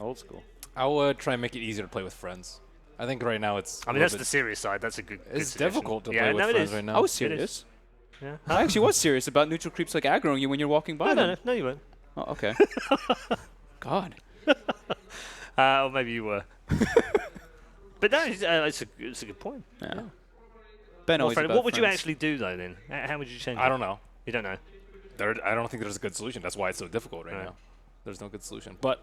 Old school. I would try and make it easier to play with friends. I think right now it's. I mean, that's the serious side. That's a good. It's suggestion. difficult to play with friends right now. I was serious. Yeah. I actually was serious about neutral creeps like aggroing you when you're walking by them. No, you weren't. Oh, okay. God. Or maybe you were. But no, it's a good point. Yeah. Ben, always Fred, about what would you friends. actually do though? Then, how would you change it? I don't know. You don't know. I don't think there's a good solution. That's why it's so difficult right now. There's no good solution. But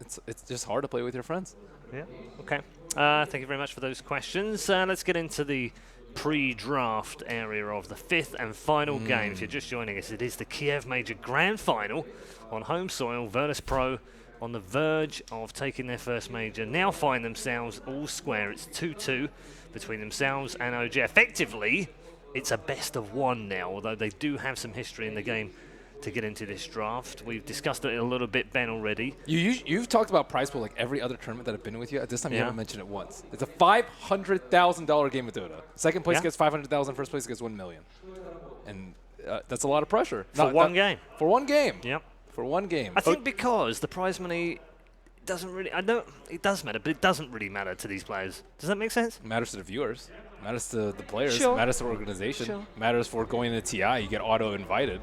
it's just hard to play with your friends. Yeah. Okay. Thank you very much for those questions. Let's get into the pre-draft area of the fifth and final game. If you're just joining us, it is the Kiev Major Grand Final on home soil. Virtus.pro on the verge of taking their first major. Now find themselves all square. It's 2-2 between themselves and OG. Effectively, it's a best of one now, although they do have some history in the game to get into this draft. We've discussed it a little bit, Ben, already. You've talked about prize pool like every other tournament that I've been with you. At this time, you haven't mentioned it once. It's a $500,000 game of Dota. Second place gets $500,000. First place gets $1 million, and that's a lot of pressure For one game. For one game. Yep. For one game. I think because the prize money doesn't really. I know it does matter, but it doesn't really matter to these players. Does that make sense? It matters to the viewers. It matters to the players. Sure. It matters to the organization. Sure. It matters for going to TI. You get auto invited.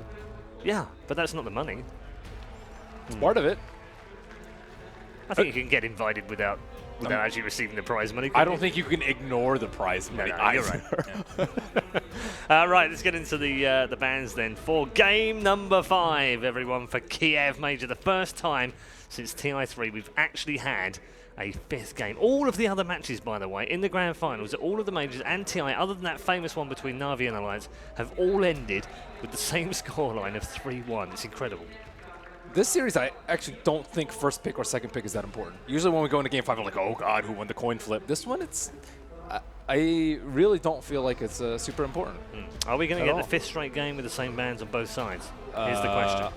Yeah, but that's not the money. It's part of it. I think you can get invited without actually receiving the prize money. I don't think you can ignore the prize money. No, you're right. Right, let's get into the bans then for game number 5, everyone, for Kiev Major. The first time since TI3 we've actually had a 5th game. All of the other matches, by the way, in the grand finals, all of the majors and TI, other than that famous one between Na'Vi and Alliance, have all ended with the same scoreline of 3-1. It's incredible. This series, I actually don't think first pick or second pick is that important. Usually when we go into game 5, I'm like, oh, God, who won the coin flip? This one, I really don't feel like it's super important. Are we going to get the 5th straight game with the same bans on both sides? Here's the question.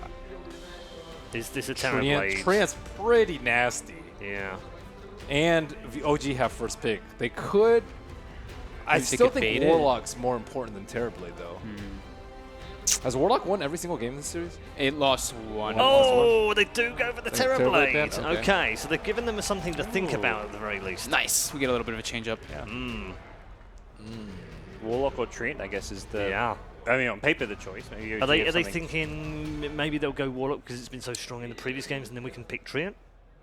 Is this a Terrorblade? Treant's pretty nasty. Yeah. And OG have first pick. They could. I still think Warlock's more important than Terrorblade, though. Has Warlock won every single game in this series? It lost one. Oh, they do go for the Terrorblade. Okay. Okay, so they've given them something to think about at the very least. Nice. We get a little bit of a change up. Yeah. Warlock or Treant, I guess, is the. Yeah. I mean, on paper, the choice. Maybe Are they thinking maybe they'll go Warlock because it's been so strong in the previous games, and then we can pick Treant?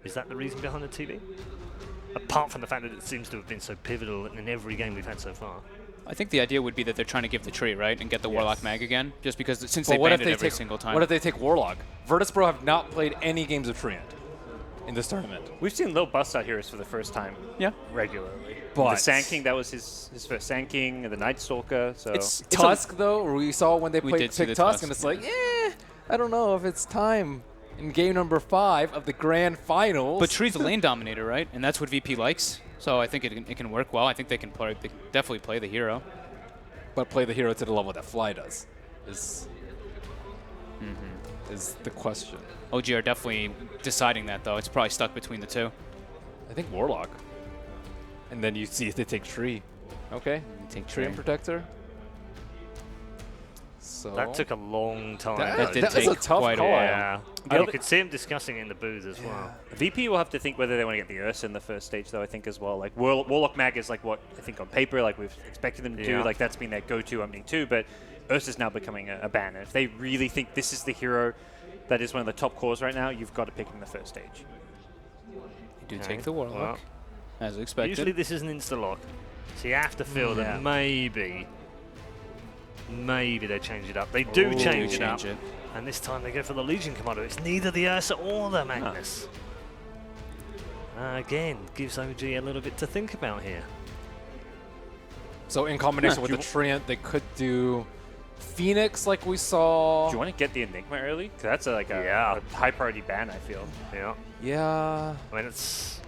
Is that the reason behind the TV? Apart from the fact that it seems to have been so pivotal in every game we've had so far. I think the idea would be that they're trying to give the tree, right, and get the Warlock mag again, just because since But they what banned if it they every take single time. What if they take Warlock? Virtus.pro have not played any games of Treant in this tournament. We've seen Lil bust out heroes for the first time. Yeah. Regularly. But the Sand King, that was his first Sand King, and the Night Stalker. So it's Tusk, though. We saw when they picked see the Tusk, Tusk, and it's like, I don't know if it's time in game number 5 of the grand finals. But Tree's a lane dominator, right? And that's what VP likes. So I think it can work well. I think they can definitely play the hero. But play the hero to the level that Fly does is the question. OG are definitely deciding that, though. It's probably stuck between the two. I think Warlock. And then you see if they take Tree. Okay. Take Tree and Protector. So That took a long time. That did was take a tough quite a call. while. Yeah. You could see him discussing it in the booth as well. VP will have to think whether they want to get the Ursa in the first stage, though, I think, as well. Like, Warlock Mag is, like, what I think on paper, like, we've expected them to do. Like, that's been their go-to opening too. But Ursa's now becoming a ban. And if they really think this is the hero that is one of the top cores right now, you've got to pick him in the first stage. You do take the Warlock, as expected. Usually this is an insta-lock. So you have to feel that maybe they change it up. They do change it up. And this time they go for the Legion Commander. It's neither the Ursa or the Magnus. Again, gives OG a little bit to think about here. So in combination with the Treant, they could do Phoenix like we saw. Do you want to get the Enigma early? Because that's a high priority ban, I feel. Yeah. I mean, it's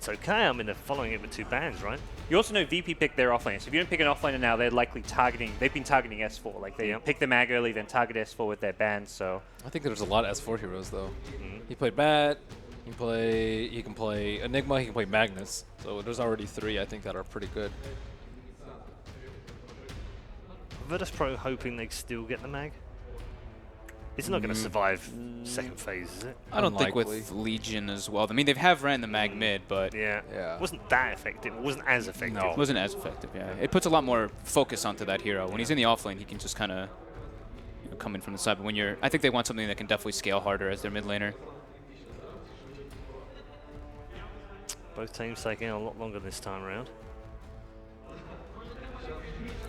okay. I mean, they're following it with 2 bans, right? You also know VP picked their offlaner. So if you don't pick an offlaner now, they're likely targeting. They've been targeting S4. Like they pick the mag early, then target S4 with their bans. So I think there's a lot of S4 heroes though. He played Bat. He can play Enigma. He can play Magnus. So there's already 3 I think that are pretty good. Virtus.pro hoping they still get the mag. It's not going to survive second phase, is it? I don't Unlikely. think with Legion as well. I mean, they have ran the mag mid, but Yeah. Yeah. It wasn't that effective. It wasn't as effective. No. it wasn't as effective. Yeah, it puts a lot more focus onto that hero. When he's in the offlane, he can just kind of come in from the side. But when you're, I think they want something that can definitely scale harder as their mid laner. Both teams taking a lot longer this time around.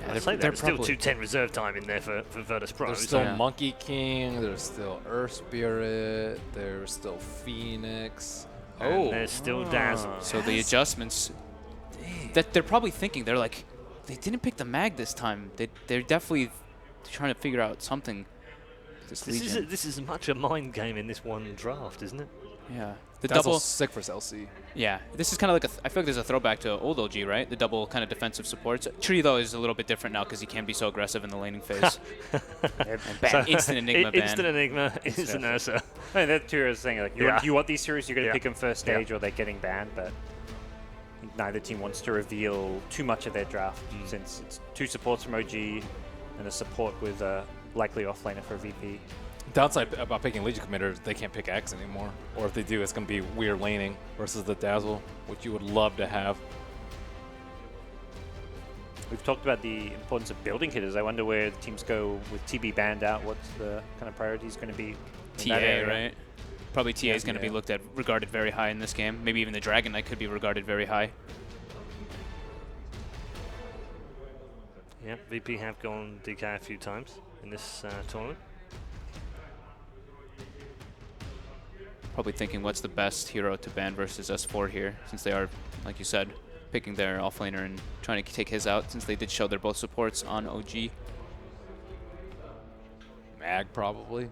Yeah, I'd say there's still 210 reserve time in there for Virtus.pro. There's still Yeah. Monkey King, there's still Earth Spirit, there's still Phoenix. And there's still Dazzle. So the adjustments that they're probably thinking, they're like, they didn't pick the mag this time. They're definitely trying to figure out something. This Legion. This is much a mind game in this one draft, isn't it? Yeah. The Dazzle's double. sick versus LC. Yeah. This is kind of like I feel like there's a throwback to old OG, right? The double kind of defensive supports. Tree though is a little bit different now because he can be so aggressive in the laning phase. And ban, instant Enigma ban. Instant Enigma, instant Ursa. I mean, that two heroes saying like, you want these heroes, you're going to pick them first stage, or they're getting banned. But I think neither team wants to reveal too much of their draft since it's 2 supports from OG and a support with a likely offlaner for VP. Downside about picking Legion Commander, they can't pick X anymore. Or if they do, it's going to be weird laning versus the Dazzle, which you would love to have. We've talked about the importance of building hitters. I wonder where the teams go with TB banned out. What's the kind of priorities going to be? In that TA, area? right? Probably TA is going to be Yeah. regarded very high in this game. Maybe even the Dragon Knight could be regarded very high. Yeah, VP have gone DK a few times in this tournament. Probably thinking what's the best hero to ban versus S4 here, since they are, like you said, picking their offlaner and trying to take his out, since they did show they're both supports on OG. Mag, probably.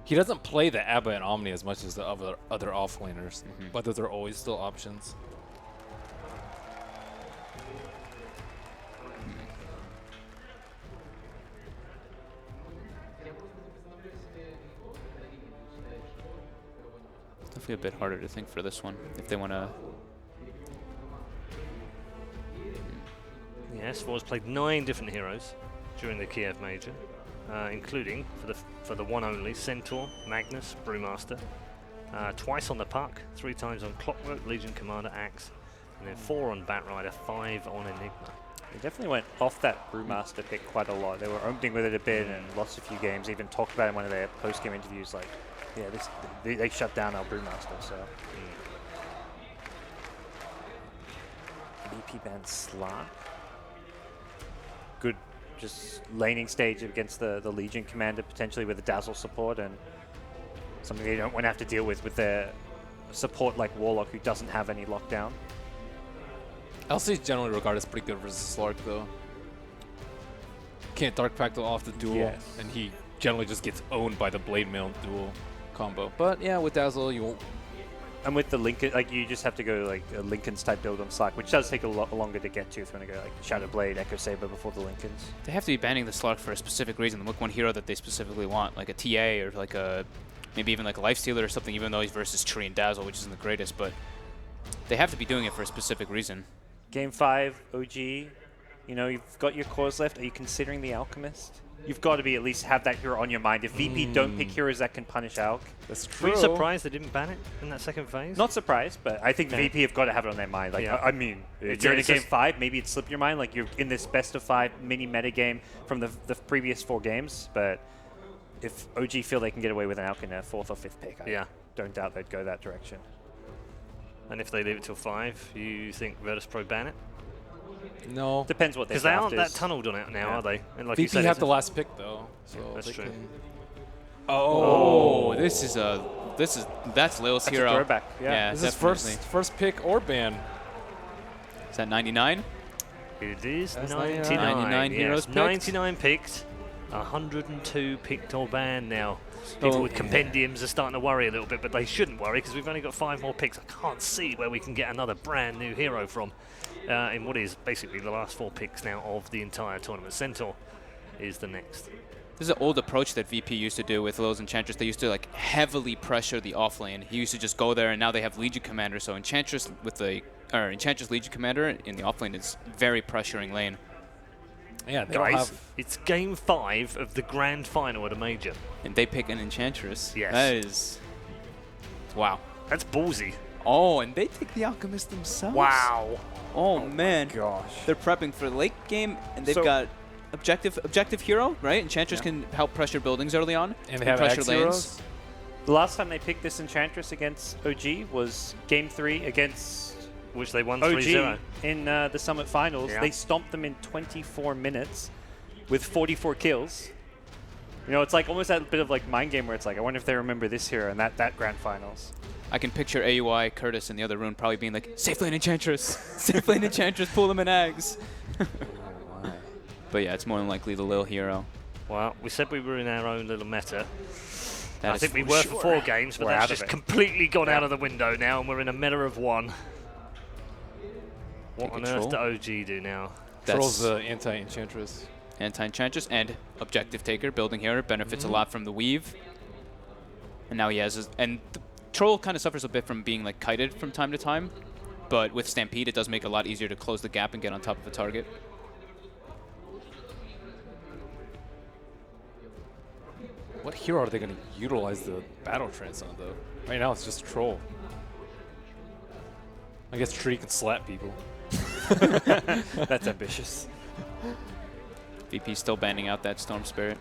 He doesn't play the Abba and Omni as much as the other offlaners, but those are always still options. Definitely a bit harder to think for this one if they want to. Yeah, S4's played 9 different heroes during the Kiev Major, including, for the one only, Centaur, Magnus, Brewmaster, twice on the Puck, 3 times on Clockwork, Legion Commander, Axe, and then 4 on Batrider, 5 on Enigma. They definitely went off that Brewmaster pick quite a lot. They were opening with it a bit and lost a few games. Even talked about it in one of their post-game interviews, like, yeah, they shut down our Brewmaster, so. VP banned Slark. Good, just laning stage against the Legion Commander, potentially with a Dazzle support, and something they don't want to have to deal with their support like Warlock, who doesn't have any lockdown. LC is generally regarded as pretty good versus Slark, though. Can't Dark Fractal off the duel, Yes. and he generally just gets owned by the Blade Mail duel combo. But yeah, with Dazzle, you won't. And with the Lincoln, like, you just have to go like a Lincoln's type build on Slark, which does take a lot longer to get to if you want to go like Shadow Blade, Echo Saber before the Lincolns. They have to be banning the Slark for a specific reason. Look, one hero that they specifically want, like a TA or like a maybe even like a Lifestealer or something, even though he's versus Treant Dazzle, which isn't the greatest, but they have to be doing it for a specific reason. Game 5, OG, you know, you've got your cores left. Are you considering the Alchemist? You've got to be at least have that hero on your mind. If VP don't pick heroes that can punish Alch, That's Were true. you surprised they didn't ban it in that second phase? not surprised, but I think No. VP have got to have it on their mind. Like, Yeah. I mean, It's- during a it's game just- 5, maybe it slipped your mind. Like, you're in this best of 5 mini meta game from the previous 4 games. But if OG feel they can get away with an Alch in their 4th or 5th pick, I don't doubt they'd go that direction. And if they leave it till 5, you think Virtus.pro ban it? No. Depends what their Because they draft aren't that is. tunneled on it now, Yeah. are they? And like you VP said, have it's the last pick, though. So that's they true. can- Oh, that's Lil's That's a hero. throwback, yeah. This is definitely. first pick or ban. Is that 99? It is That's 99. 99 heroes yes, picked. 99 picked, 102 picked or banned now. People with compendiums are starting to worry a little bit, but they shouldn't worry because we've only got 5 more picks. I can't see where we can get another brand new hero from in what is basically the last 4 picks now of the entire tournament. Centaur is the next. This is an old approach that VP used to do with Lil's Enchantress. They used to like heavily pressure the offlane. He used to just go there, and now they have Legion Commander. So Enchantress with the Enchantress Legion Commander in the offlane is very pressuring lane. Yeah, they don't Guys, have... it's game 5 of the grand final at a major. And they pick an Enchantress. Yes. That is... Wow. That's ballsy. Oh, and they take the Alchemist themselves? Wow. Oh, man. Gosh. They're prepping for the late game, and they've got objective hero, right? Enchantress can help pressure buildings early on. And they have pressure X lanes. heroes? The last time they picked this Enchantress against OG was Game 3 against Which they won OG 3-0. in the Summit Finals. Yeah. They stomped them in 24 minutes with 44 kills. You know, it's like almost that bit of like mind game where it's like, I wonder if they remember this hero and that Grand Finals. I can picture AUI, Curtis, in the other room probably being like, safe lane Enchantress! Safe lane Enchantress, pull them in Ags! But yeah, it's more than likely the Lil hero. Well, we said we were in our own little meta. That I is think we for were sure. for 4 games, but We're that's out of just it. completely gone out of the window now, and we're in a meta of 1. What Take on control. earth do OG do now? Troll's That's the anti-Enchantress. anti-Enchantress and objective taker, building hero, benefits a lot from the weave. And now he has his... And the Troll kind of suffers a bit from being like kited from time to time, but with Stampede it does make it a lot easier to close the gap and get on top of a target. What hero are they going to utilize the battle trance on, though? Right now, it's just Troll. I guess Tree can slap people. That's ambitious. VP still banding out that Storm Spirit.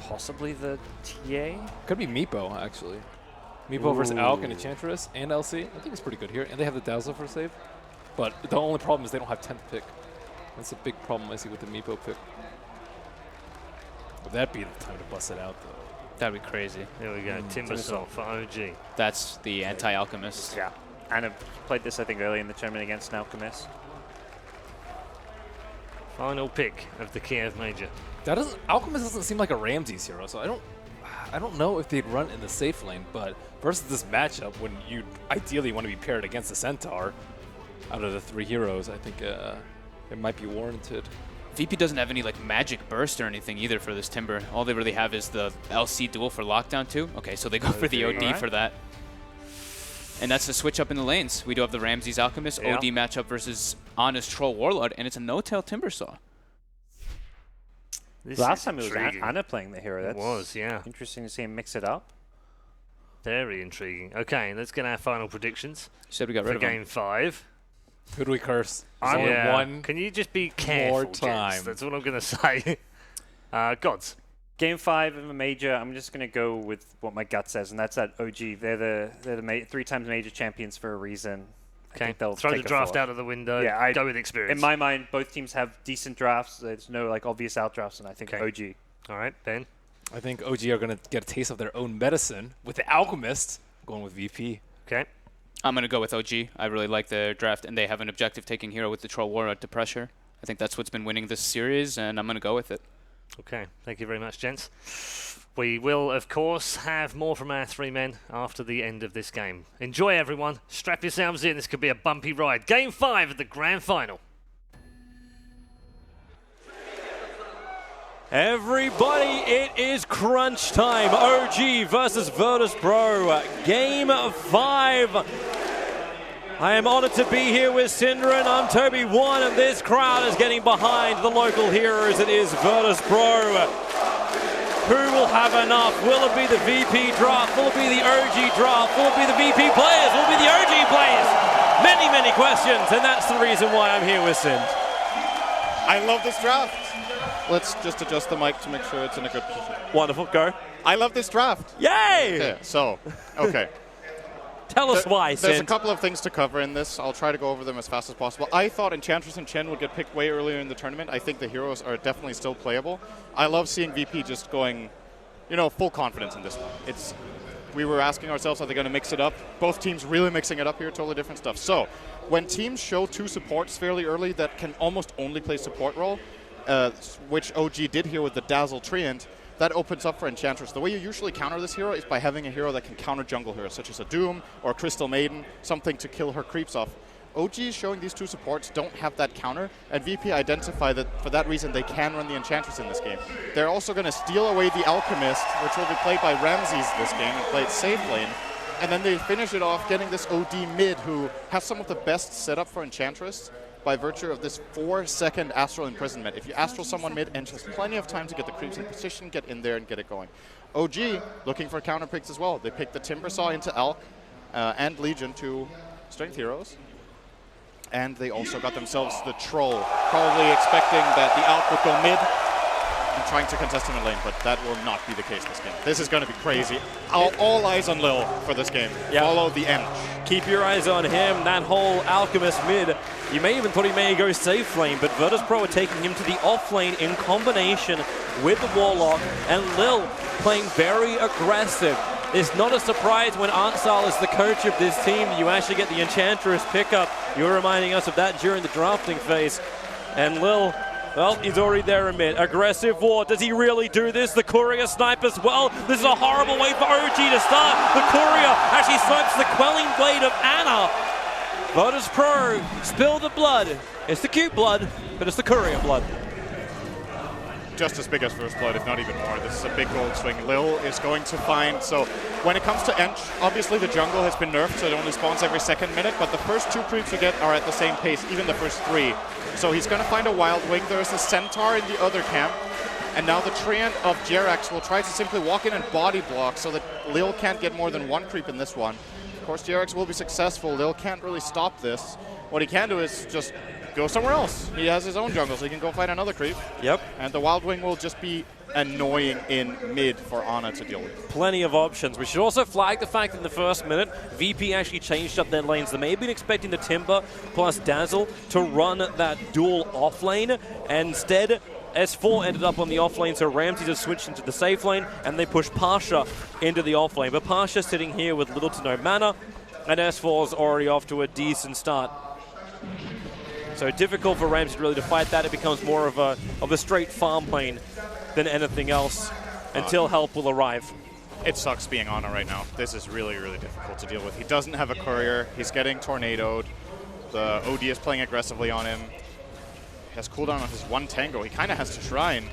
Possibly the TA? Could be Meepo, actually. Meepo versus Alk and Enchantress and LC. I think it's pretty good here. And they have the Dazzle for save. But the only problem is they don't have 10th pick. That's a big problem I see with the Meepo pick. Would that be the time to bust it out, though? That'd be crazy. Here we go, Timbersaw for OG. That's the anti-Alchemist. Yeah. And I've played this, I think, early in the tournament against an Alchemist. Final pick of the Kiev Major. Alchemist doesn't seem like a Ramses hero, so I don't know if they'd run in the safe lane, but versus this matchup, when you ideally want to be paired against the Centaur, out of the 3 heroes, I think it might be warranted. VP doesn't have any like magic burst or anything either for this Timber. All they really have is the LC duel for lockdown too. Okay, so they go for the OD for that. And that's the switch up in the lanes. We do have the Ramses Alchemist OD matchup versus Honest Troll Warlord, and it's a no-tail Timbersaw. Last time it was Anna playing the hero. That was, yeah. Interesting to see him mix it up. Very intriguing. Okay, let's get our final predictions. You said we got rid for of him. game 5. Who do we curse? There's only one. Can you just be careful, more time. gents? That's what I'm going to say. Gods. Game 5 of a major, I'm just going to go with what my gut says, and that's that OG. They're the 3 times major champions for a reason. I Okay, think they'll throw the take a draft 4. out of the window. Yeah, go with experience. In my mind, both teams have decent drafts. There's no like obvious out drafts, and I think OG. All right, Ben. I think OG are going to get a taste of their own medicine with the Alchemist. I'm going with VP. Okay. I'm going to go with OG. I really like their draft, and they have an objective-taking hero with the Troll Warlord to pressure. I think that's what's been winning this series, and I'm going to go with it. Okay, thank you very much, gents. We will, of course, have more from our 3 men after the end of this game. Enjoy, everyone. Strap yourselves in. This could be a bumpy ride. Game 5 of the grand final. Everybody, it is crunch time. OG versus Virtus.pro. Game 5. I am honored to be here with Syndra, and I'm Toby One, and this crowd is getting behind the local heroes. It is Virtus.pro. Who will have enough? Will it be the VP draft? Will it be the OG draft? Will it be the VP players? Will it be the OG players? Many, many questions, and that's the reason why I'm here with Synd. I love this draft. Let's just adjust the mic to make sure it's in a good position. Wonderful, go. I love this draft. Yay! Okay. Tell us why, There's a Synd. couple of things to cover in this. I'll try to go over them as fast as possible. I thought Enchantress and Chen would get picked way earlier in the tournament. I think the heroes are definitely still playable. I love seeing VP just going, full confidence in this one. We were asking ourselves, are they going to mix it up? Both teams really mixing it up here, totally different stuff. So, when teams show 2 supports fairly early that can almost only play support role, which OG did here with the Dazzle Treant, that opens up for Enchantress. The way you usually counter this hero is by having a hero that can counter jungle heroes, such as a Doom or a Crystal Maiden, something to kill her creeps off. OG showing these 2 supports don't have that counter, and VP identify that for that reason they can run the Enchantress in this game. They're also going to steal away the Alchemist, which will be played by Ramses this game, and played safe lane. And then they finish it off getting this OD mid, who has some of the best setup for Enchantress. by virtue of this 4-second Astral Imprisonment. If you Astral someone mid, Ench has plenty of time to get the creeps in position, get in there and get it going. OG looking for counter picks as well. They picked the Timbersaw into Elk and Legion, 2 strength heroes. And they also got themselves the Troll, probably expecting that the Elk would go mid and trying to contest him in lane, but that will not be the case this game. This is going to be crazy. All eyes on Lil for this game. Yep. Follow the Ench. Keep your eyes on him. That whole Alchemist mid. You may even thought he may go safe lane, but Virtus.pro are taking him to the off lane in combination with the Warlock, and Lil playing very aggressive. It's not a surprise when Arnsal is the coach of this team. You actually get the Enchantress pickup. You were reminding us of that during the drafting phase. And Lil, well, he's already there in mid. Aggressive ward. Does he really do this? The Courier snipe as well. This is a horrible way for OG to start. The Courier actually snipes the Quelling Blade of Ana. Virtus.pro spill the blood. It's the cute blood, but it's the Courier blood. Just as big as First Blood, if not even more. This is a big gold swing. Lil is going to find, so when it comes to Ench, obviously the jungle has been nerfed, so it only spawns every second minute, but the first 2 creeps you get are at the same pace, even the first 3. So he's going to find a Wild Wing. There's a Centaur in the other camp, and now the Treant of Jerax will try to simply walk in and body block so that Lil can't get more than 1 creep in this one. Of course, Jerax will be successful. Lil can't really stop this. What he can do is just go somewhere else. He has his own jungle, so he can go find another creep. Yep. And the Wild Wing will just be annoying in mid for Ana to deal with. Plenty of options. We should also flag the fact that in the first minute, VP actually changed up their lanes. They may have been expecting the Timber plus Dazzle to run that dual off lane, and instead S4 ended up on the off lane, so Ramses has switched into the safe lane, and they push Pasha into the off lane. But Pasha sitting here with little to no mana, and S4 is already off to a decent start. So difficult for Ramses really to fight that. It becomes more of a straight farm lane than anything else until help will arrive. It sucks being Ana right now. This is really, really difficult to deal with. He doesn't have a courier. He's getting tornadoed. The OD is playing aggressively on him. He has cooldown on his 1 tango. He kind of has to Shrine.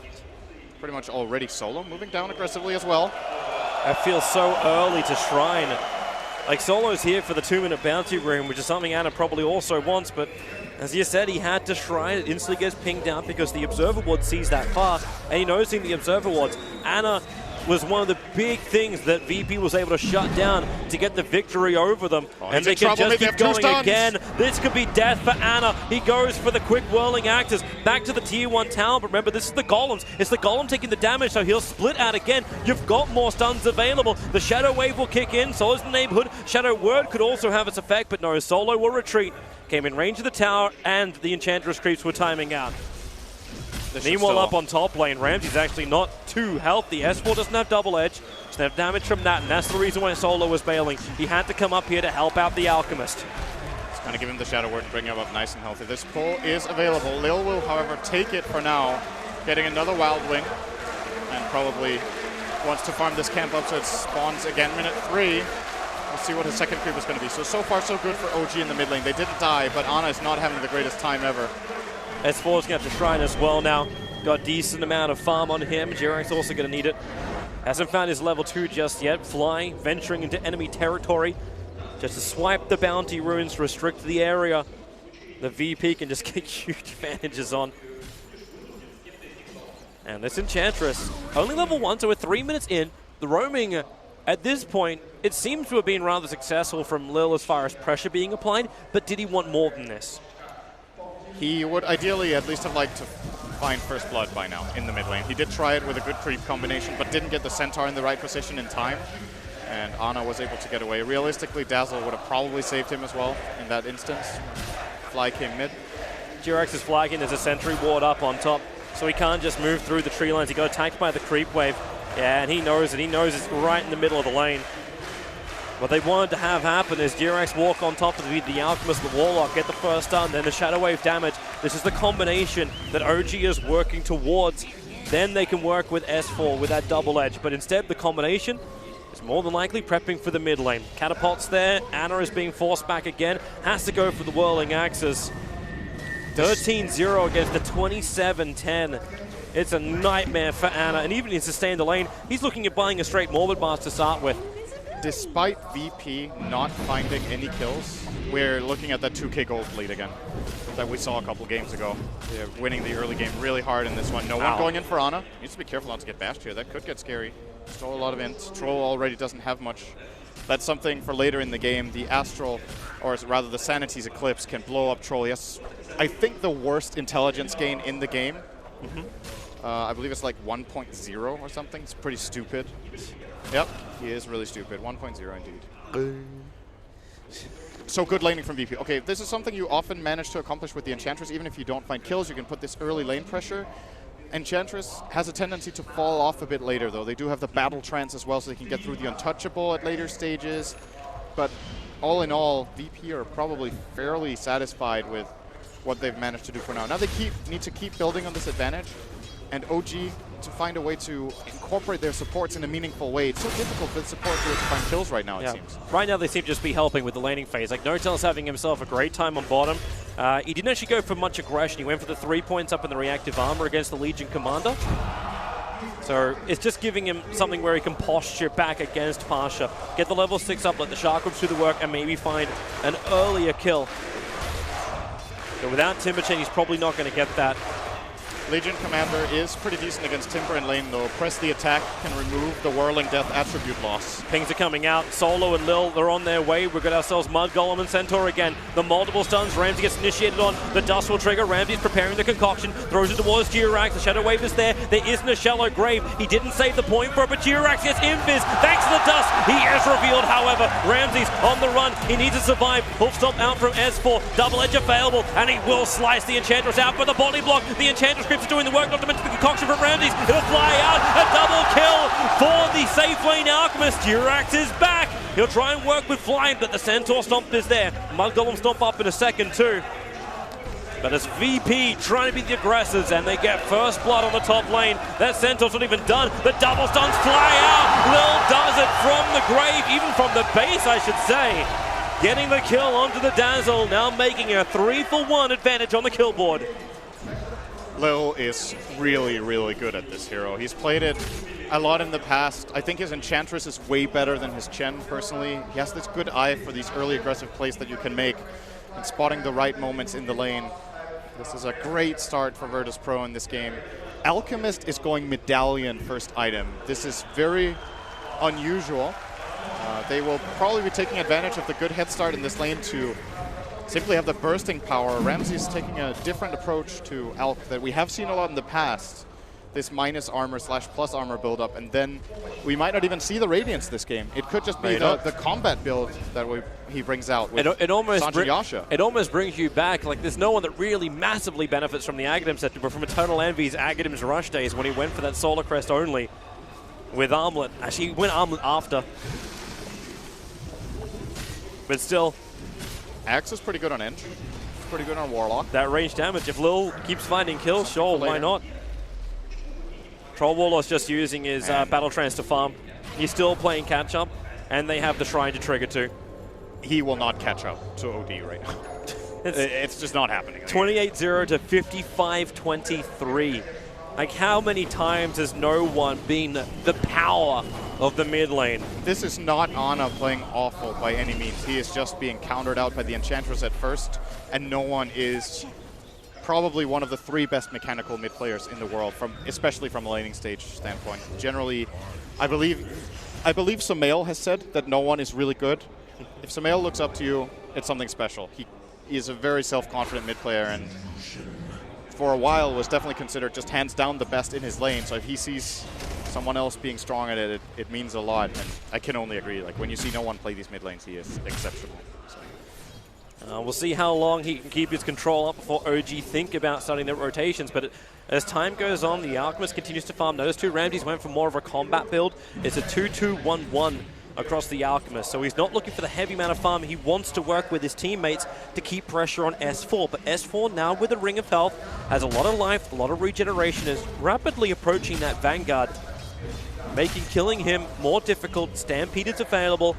Pretty much already solo, moving down aggressively as well. I feel so early to Shrine. Like, Solo's here for the 2-minute bounty room, which is something Ana probably also wants, but as you said, he had to Shrine. It instantly gets pinged out because the Observer Ward sees that fast, and he knows seeing the Observer Wards. Ana was one of the big things that VP was able to shut down to get the victory over them. And they can just keep going again. This could be death for Ana. He goes for the quick whirling axes back to the tier 1 tower. But remember, this is the Golems. It's the Golem taking the damage, so he'll split out again. You've got more stuns available. The Shadow Wave will kick in. Solo's in the neighborhood. Shadow Word could also have its effect, but no, Solo will retreat. Came in range of the tower, and the Enchantress creeps were timing out. Meanwhile, up on top lane, Ramsey's actually not too healthy. S4 doesn't have double edge, doesn't have damage from that, and that's the reason why Solo was bailing. He had to come up here to help out the Alchemist. It's going to give him the Shadow Word and bring him up nice and healthy. This pull is available. Lil will, however, take it for now, getting another Wild Wing, and probably wants to farm this camp up so it spawns again minute 3. We'll see what his second creep is going to be. So far, so good for OG in the mid lane. They didn't die, but Ana is not having the greatest time ever. S4 is going to have to Shrine as well now. Got a decent amount of farm on him. Jerax also going to need it. Hasn't found his level 2 just yet. Flying, venturing into enemy territory. Just to swipe the bounty runes to restrict the area. The VP can just get huge advantages on. And this Enchantress, only level 1, so we're 3 minutes in. The roaming, at this point, it seems to have been rather successful from Lil as far as pressure being applied, but did he want more than this? He would ideally at least have liked to find First Blood by now in the mid lane. He did try it with a good creep combination, but didn't get the Centaur in the right position in time. And Ana was able to get away. Realistically, Dazzle would have probably saved him as well in that instance. Fly came mid. Jerax is flagging. There's a sentry ward up on top, so he can't just move through the tree lines. He got attacked by the creep wave. Yeah, and he knows it. He knows it's right in the middle of the lane. What they wanted to have happen is Jerax walk on top of the Alchemist, the Warlock, get the first stun, then the Shadow Wave damage. This is the combination that OG is working towards. Then they can work with S4 with that double edge. But instead, the combination is more than likely prepping for the mid lane. Catapult's there. Ana is being forced back again. Has to go for the whirling axes. 13-0 against the 27-10. It's a nightmare for Ana. And even in sustain the lane, he's looking at buying a straight Morbid Mask to start with. despite VP not finding any kills, we're looking at that 2K gold lead again that we saw a couple games ago. They're winning the early game really hard in this one. No one going in for Ana. Needs to be careful not to get bashed here. That could get scary. Stole a lot of int. Troll already doesn't have much. That's something for later in the game. The Astral, or rather the Sanity's Eclipse, can blow up Troll. He has, I think, the worst intelligence gain in the game. I believe it's like 1.0 or something. It's pretty stupid. Yep, he is really stupid. 1.0 indeed. So good laning from VP. Okay, this is something you often manage to accomplish with the Enchantress. Even if you don't find kills, you can put this early lane pressure. Enchantress has a tendency to fall off a bit later, though. They do have the Battle Trance as well, so they can get through the Untouchable at later stages. But all in all, VP are probably fairly satisfied with what they've managed to do for now. Now they need to keep building on this advantage, and OG to find a way to incorporate their supports in a meaningful way. It's so difficult for the support to find kills right now, it seems. Right now they seem to just be helping with the laning phase. Like Notel's having himself a great time on bottom. He didn't actually go for much aggression. He went for the 3 points up in the reactive armor against the Legion commander. So it's just giving him something where he can posture back against Pasha, get the level 6 up, let the Shark Groups do the work, and maybe find an earlier kill. But without Timberchain, he's probably not going to get that. Legion Commander is pretty decent against Timber in lane, though. Press the attack can remove the Whirling Death attribute loss. Pings are coming out. Solo and Lil, they're on their way. We've got ourselves Mud Golem and Centaur again. The multiple stuns. Ramsey gets initiated on. The Dust will trigger. Ramsey's preparing the concoction. Throws it towards Durax. The Shadow Wave is there. There isn't a shallow grave. He didn't save the point for it, but Durax gets invis. Thanks to the Dust. He is revealed, however. Ramsey's on the run. He needs to survive. Hoof stomp out from S4. Double edge available, and he will slice the Enchantress out for the body block. The Enchantress Crypt is doing the work, not to mention the concoction from Ramses. It'll fly out. A double kill for the safe lane Alchemist. Durax is back. He'll try and work with flying, but the Centaur Stomp is there. Mud Golem Stomp up in a second too. But it's VP trying to be the aggressors, and they get first blood on the top lane. That Centaur's not even done. The double stuns fly out. Lil does it from the grave, even from the base, I should say. Getting the kill onto the Dazzle, now making a 3-for-1 advantage on the kill board. Lil is really, really good at this hero. He's played it a lot in the past. I think his Enchantress is way better than his Chen, personally. He has this good eye for these early aggressive plays that you can make and spotting the right moments in the lane. This is a great start for Virtus.pro in this game. Alchemist is going Medallion first item. This is very unusual. They will probably be taking advantage of the good head start in this lane to simply have the bursting power. Ramses taking a different approach to Alch that we have seen a lot in the past. This minus armor / plus armor buildup, and then we might not even see the Radiance this game. It could just be the combat build that he brings out with it almost Sanji Yasha. It almost brings you back. Like, there's no one that really massively benefits from the Aghanim set, but from Eternal Envy's Aghanim's Rush days when he went for that Solar Crest only with Armlet. Actually, he went Armlet after. But still, Axe is pretty good on Edge. Pretty good on Warlock. That range damage, if Lil keeps finding kills, sure, why not? Troll Warlock's just using his Battle Trance to farm. He's still playing catch-up, and they have the Shrine to trigger too. He will not catch up to OD right now. It's just not happening. 28-0 to 55-23. Like, how many times has no one been the power of the mid lane? This is not Ana playing awful by any means. He is just being countered out by the Enchantress at first, and no one is probably one of the 3 best mechanical mid players in the world, especially from a laning stage standpoint. Generally, I believe Sumail has said that no one is really good. If Sumail looks up to you, it's something special. He is a very self-confident mid player, and for a while was definitely considered just hands down the best in his lane. So if he sees someone else being strong at it, it means a lot. And I can only agree. Like, when you see no one play these mid lanes, he is exceptional. So. We'll see how long he can keep his control up before OG think about starting their rotations. But as time goes on, the Alchemist continues to farm those two. Ramses went for more of a combat build. It's a 2-2-1-1 across the Alchemist. So he's not looking for the heavy amount of farm. He wants to work with his teammates to keep pressure on S4. But S4 now with the Ring of Health has a lot of life, a lot of regeneration, is rapidly approaching that Vanguard, making killing him more difficult. Stampede is available.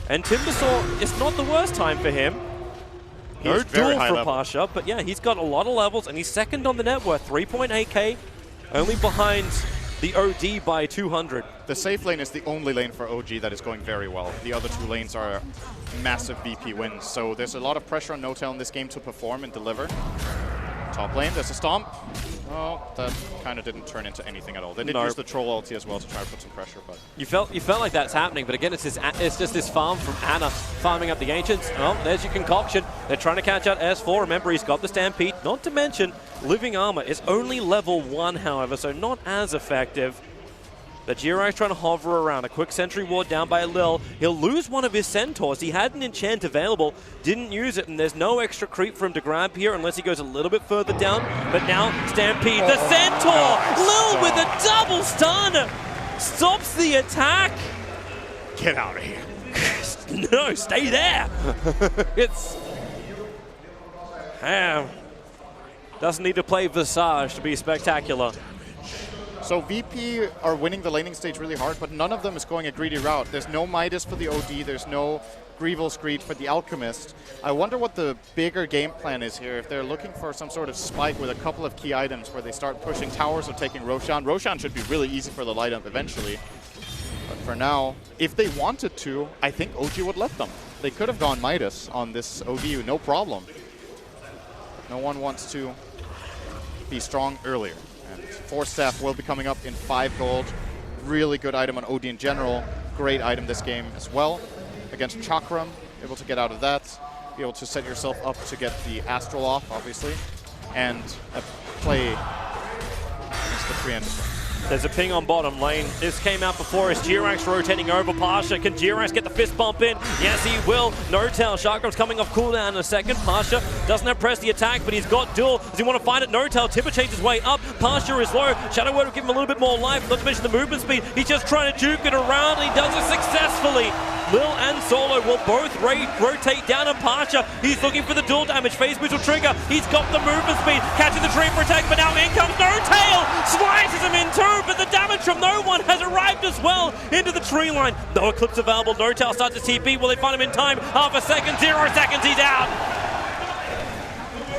And Timbersaw, it's not the worst time for him. No duel for Pasha, but yeah, he's got a lot of levels, and he's second on the net worth, 3.8k, only behind the OD by 200. The safe lane is the only lane for OG that is going very well. The other 2 lanes are massive VP wins. So there's a lot of pressure on N0tail in this game to perform and deliver. Top lane, there's a stomp. Oh, that kind of didn't turn into anything at all. They did use the troll ulti as well to try to put some pressure, but You felt like that's happening, but again, it's just this farm from Ana farming up the Ancients. Oh, there's your concoction. They're trying to catch out S4. Remember, he's got the Stampede. Not to mention, Living Armor is only level 1, however, so not as effective. The Jirai's trying to hover around. A quick sentry ward down by Lil. He'll lose one of his centaurs. He had an enchant available, didn't use it, and there's no extra creep for him to grab here unless he goes a little bit further down. But now, Stampede, the centaur! Lil with a double stun! Stops the attack! get out of here. No, stay there! It's... doesn't need to play Visage to be spectacular. So VP are winning the laning stage really hard, but none of them is going a greedy route. There's no Midas for the OD, there's no Greevil's Greed for the Alchemist. I wonder what the bigger game plan is here, if they're looking for some sort of spike with a couple of key items where they start pushing towers or taking Roshan. Roshan should be really easy for the light up eventually. But for now, if they wanted to, I think OG would let them. They could have gone Midas on this OD, no problem. No one wants to be strong earlier. And Force Staff will be coming up in 5 gold. Really good item on OD in general. Great item this game as well. Against Chakram, able to get out of that. Be able to set yourself up to get the Astral off, obviously. And play against the Treant. There's a ping on bottom lane. This came out before as Jirax rotating over Pasha. Can Jirax get the fist bump in? Yes, he will. N0tail. Chakram's coming off cooldown in a second. Pasha doesn't have press the attack, but he's got duel. Does he want to fight it? N0tail. Tipper changes his way up. Pasha is low. Shadow Word will give him a little bit more life. Not to mention the movement speed. He's just trying to juke it around, and he does it successfully. Lil and Solo will both rotate down on Pasha. He's looking for the dual damage. Phase boost will trigger. He's got the movement speed. Catching the tree for attack, but now in comes N0tail. Slices him in two, but the damage from no one has arrived as well into the tree line. No Eclipse available. N0tail starts his TP. Will they find him in time? Half a second, 0 seconds, he's out.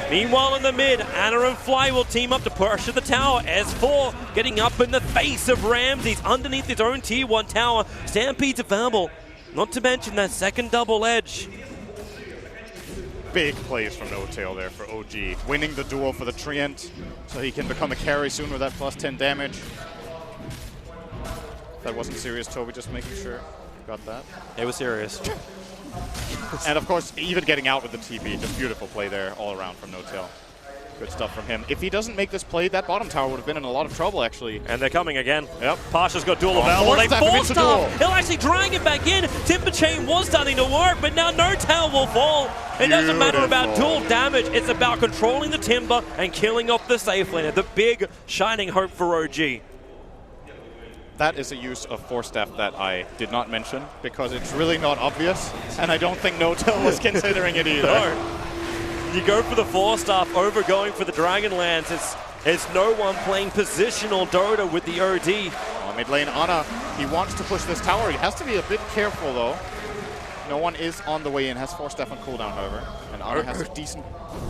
Meanwhile in the mid, Ana and Fly will team up to pressure the tower. S4 getting up in the face of Ramses underneath his own tier 1 tower. Stampede's available. Not to mention that second double edge. Big plays from N0tail there for OG. Winning the duel for the Treant, so he can become a carry soon with that plus 10 damage. That wasn't serious, Toby, just making sure. Got that. It was serious. And of course, even getting out with the TP, just beautiful play there all around from N0tail. Good stuff from him. If he doesn't make this play, that bottom tower would have been in a lot of trouble, actually. And they're coming again. Yep. Pasha's got duel available. They forced him. Duel. He'll actually drag him back in. Timber Chain was starting to work, but now N0tail will fall. It doesn't matter about dual damage. It's about controlling the Timber and killing off the safe laner. The big shining hope for OG. That is a use of Force Staff that I did not mention because it's really not obvious, and I don't think N0tail was considering it either. No. You go for the Force Staff over going for the Dragonlance. It's no one playing positional Dota with the OD. Mid lane, Ana, he wants to push this tower. He has to be a bit careful, though. No one is on the way in, has Force Staff on cooldown, however. And Ana has a decent...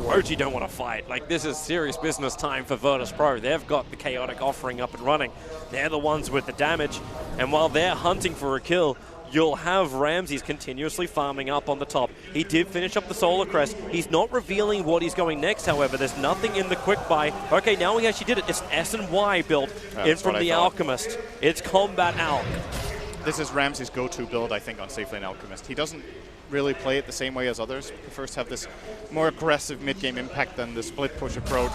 OG don't want to fight. Like, this is serious business time for Virtus.pro. They've got the Chaotic offering up and running. They're the ones with the damage. And while they're hunting for a kill, you'll have Ramses continuously farming up on the top. He did finish up the Solar Crest. He's not revealing what he's going next, however. There's nothing in the quick buy. Okay, now he actually did it. It's an S and Y build in from the Alchemist. It's Combat Alch. This is Ramses' go-to build, I think, on safe lane Alchemist. He doesn't really play it the same way as others. He prefers to have this more aggressive mid-game impact than the split push approach.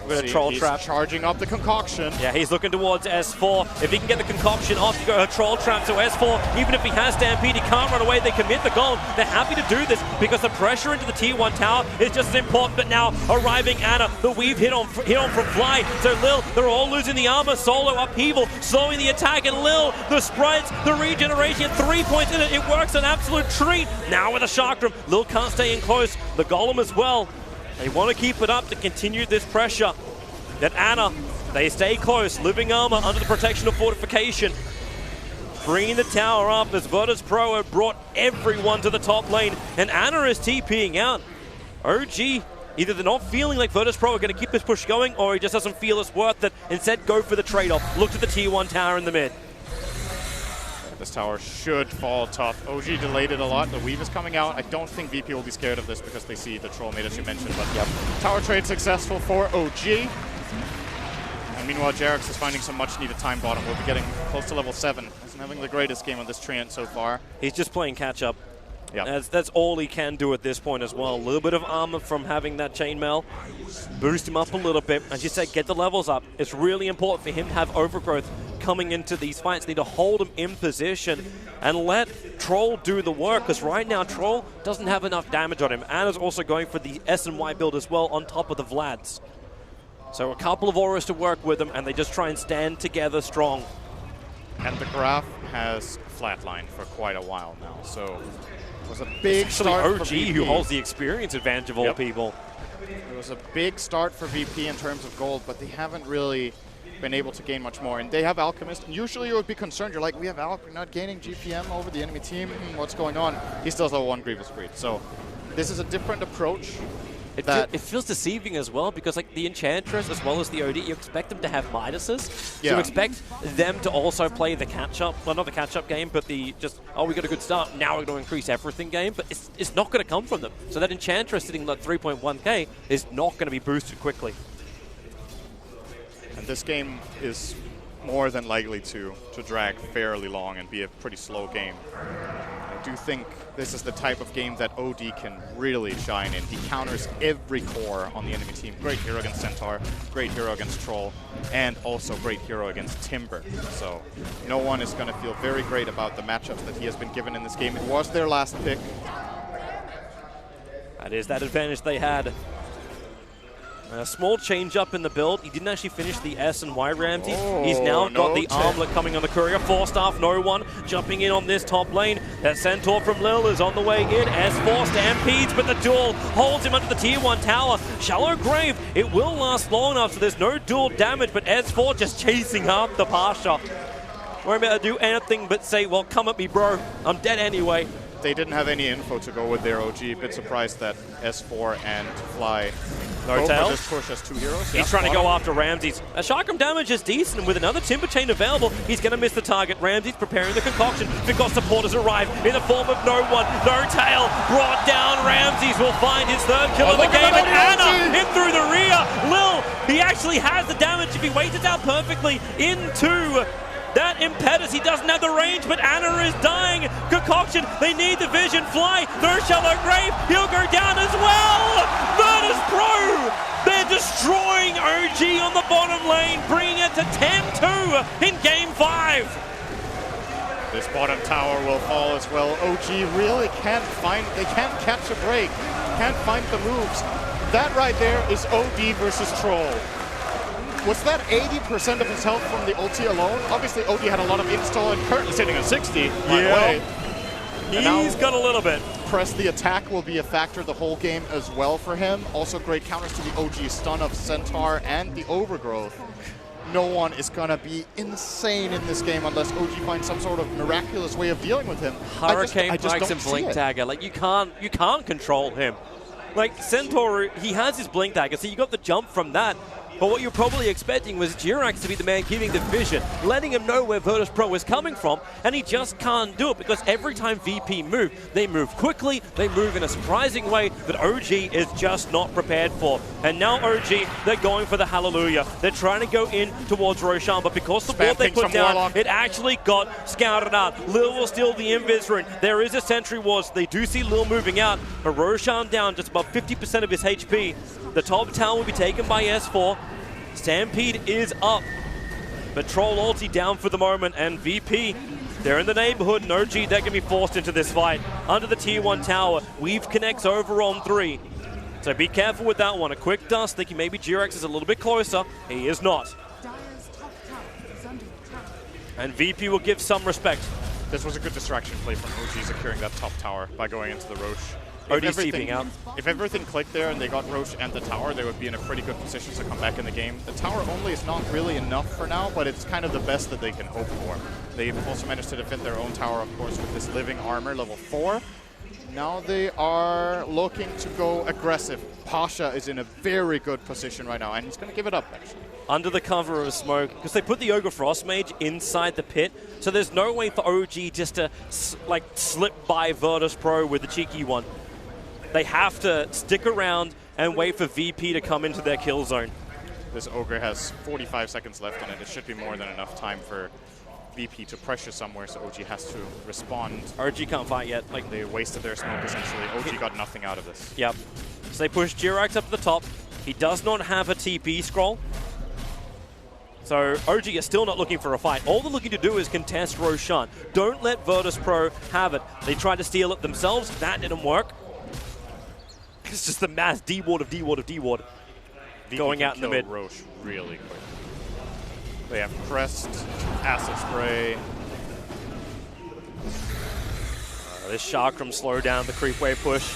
With a troll trap. Charging up the concoction. Yeah, he's looking towards S4. If he can get the concoction off, you go a troll trap. So S4, even if he has Stampede, he can't run away. They commit the gold. They're happy to do this because the pressure into the tier 1 tower is just as important. But now arriving Ana, the weave hit on from Fly. So Lil, they're all losing the armor. Solo upheaval, slowing the attack, and Lil, the sprites, the regeneration, 3 points in it. It works an absolute treat. Now with a Chakram, Lil can't stay in close. The Golem as well. They want to keep it up to continue this pressure. That Ana, they stay close, living armor under the protection of fortification. Bringing the tower up as Virtus.pro have brought everyone to the top lane. And Ana is TPing out. OG Either they're not feeling like Virtus.pro are going to keep this push going, or he just doesn't feel it's worth it. Instead, go for the trade-off. Look to the tier 1 tower in the mid. This tower should fall tough. OG delayed it a lot. The weave is coming out. I don't think VP will be scared of this because they see the troll mate, as you mentioned. But yep, tower trade successful for OG. And meanwhile, Jarex is finding some much-needed time bottom. We'll be getting close to level 7. He's having the greatest game on this Treant so far. He's just playing catch-up. Yep. That's all he can do at this point as well. A little bit of armor from having that chainmail. Boost him up a little bit. As you said, get the levels up. It's really important for him to have overgrowth coming into these fights. Need to hold him in position and let Troll do the work, because right now Troll doesn't have enough damage on him. And is also going for the S and Y build as well on top of the Vlads. So a couple of auras to work with him, and they just try and stand together strong. And the graph has flatlined for quite a while now. So it was a big start OG for VP. who holds the experience advantage of all people. It was a big start for VP in terms of gold, but they haven't really been able to gain much more. And they have Alchemist. And usually you would be concerned. You're like, we have Alch, we're not gaining GPM over the enemy team. What's going on? He still has level 1 Grievous Breed. So this is a different approach. It feels deceiving as well, because like the Enchantress as well as the OD, you expect them to have Midases. So you expect them to also play the catch-up, well, not the catch-up game, but the just, oh, we got a good start, now we're going to increase everything game, but it's not going to come from them. So that Enchantress sitting at 3.1k is not going to be boosted quickly. And this game is more than likely to drag fairly long and be a pretty slow game. I do think this is the type of game that OD can really shine in. He counters every core on the enemy team. Great hero against Centaur, great hero against Troll, and also great hero against Timber. So no one is going to feel very great about the matchups that he has been given in this game. It was their last pick. That is that advantage they had. A small change up in the build. He didn't actually finish the S and Y Ramsey. He's now got the armlet coming on the courier. 4-staff, no one jumping in on this top lane. That Centaur from Lil is on the way in. S4 stampedes, but the duel holds him under the tier 1 tower. Shallow grave. It will last long enough, so there's no dual damage, but S4 just chasing up the Pasha. We're about to do anything but say, well, come at me, bro. I'm dead anyway. They didn't have any info to go with their OG. A bit surprised that S4 and Fly both just push as 2 heroes. He's trying to go after Ramses. Chakram damage is decent, and with another Timber Chain available, he's going to miss the target. Ramses preparing the concoction because supporters arrive in the form of no one. No tail brought down. Ramses will find his 3rd kill of the game, and Anna in through the rear. Lil, he actually has the damage if he waits it out perfectly into that impetus. He doesn't have the range, but Anna is dying. Concoction, they need the vision. Fly, no shallow grave. He'll go down as well. Virtus.pro, they're destroying OG on the bottom lane, bringing it to 10-2 in game 5. This bottom tower will fall as well. OG really can't catch a break, can't find the moves. That right there is OD versus Troll. Was that 80% of his health from the ulti alone? Obviously, OD had a lot of install and currently sitting at 60. He's got a little bit. Press the attack will be a factor the whole game as well for him. Also great counters to the OG stun of Centaur and the overgrowth. No one is going to be insane in this game unless OG finds some sort of miraculous way of dealing with him. Hurricane Pikes and Blink Dagger. Like, you can't control him. Like, Centaur, he has his Blink Dagger, so you got the jump from that. But what you're probably expecting was Jirax to be the man giving the vision, letting him know where Virtus.pro is coming from, and he just can't do it because every time VP move, they move quickly, they move in a surprising way that OG is just not prepared for. And now OG, they're going for the Hallelujah. They're trying to go in towards Roshan, but because the ward they put down, Warlock. it actually got scouted out. Lil will steal the invis rune. There is a sentry ward, so they do see Lil moving out, but Roshan down just about 50% of his HP. The top tower will be taken by S4. Stampede is up. But Troll ulti down for the moment, and VP, they're in the neighborhood, and OG, they're going to be forced into this fight. Under the tier 1 tower, Weave connects over on 3. So be careful with that one. A quick dust, thinking maybe Jirax is a little bit closer. He is not. And VP will give some respect. This was a good distraction play from OG securing that top tower by going into the Roche. OD seeping out. If everything clicked there and they got Roche and the tower, they would be in a pretty good position to come back in the game. The tower only is not really enough for now, but it's kind of the best that they can hope for. They've also managed to defend their own tower, of course, with this living armor, level 4. Now they are looking to go aggressive. Pasha is in a very good position right now, and he's going to give it up, actually. Under the cover of smoke, because they put the Ogre Frost Mage inside the pit, so there's no way for OG just to slip by Virtus.pro with the cheeky one. They have to stick around and wait for VP to come into their kill zone. This Ogre has 45 seconds left on it. It should be more than enough time for VP to pressure somewhere, so OG has to respond. OG can't fight yet. Like, they wasted their smoke, essentially. OG got nothing out of this. Yep. So they push Jirax up to the top. He does not have a TP scroll. So OG is still not looking for a fight. All they're looking to do is contest Roshan. Don't let Virtus.pro have it. They tried to steal it themselves. That didn't work. It's just the mass D-ward of D-ward of D-ward going out in the mid. Roche really quick. They have Crest, Acid Spray. This Chakram slow down the creep wave push.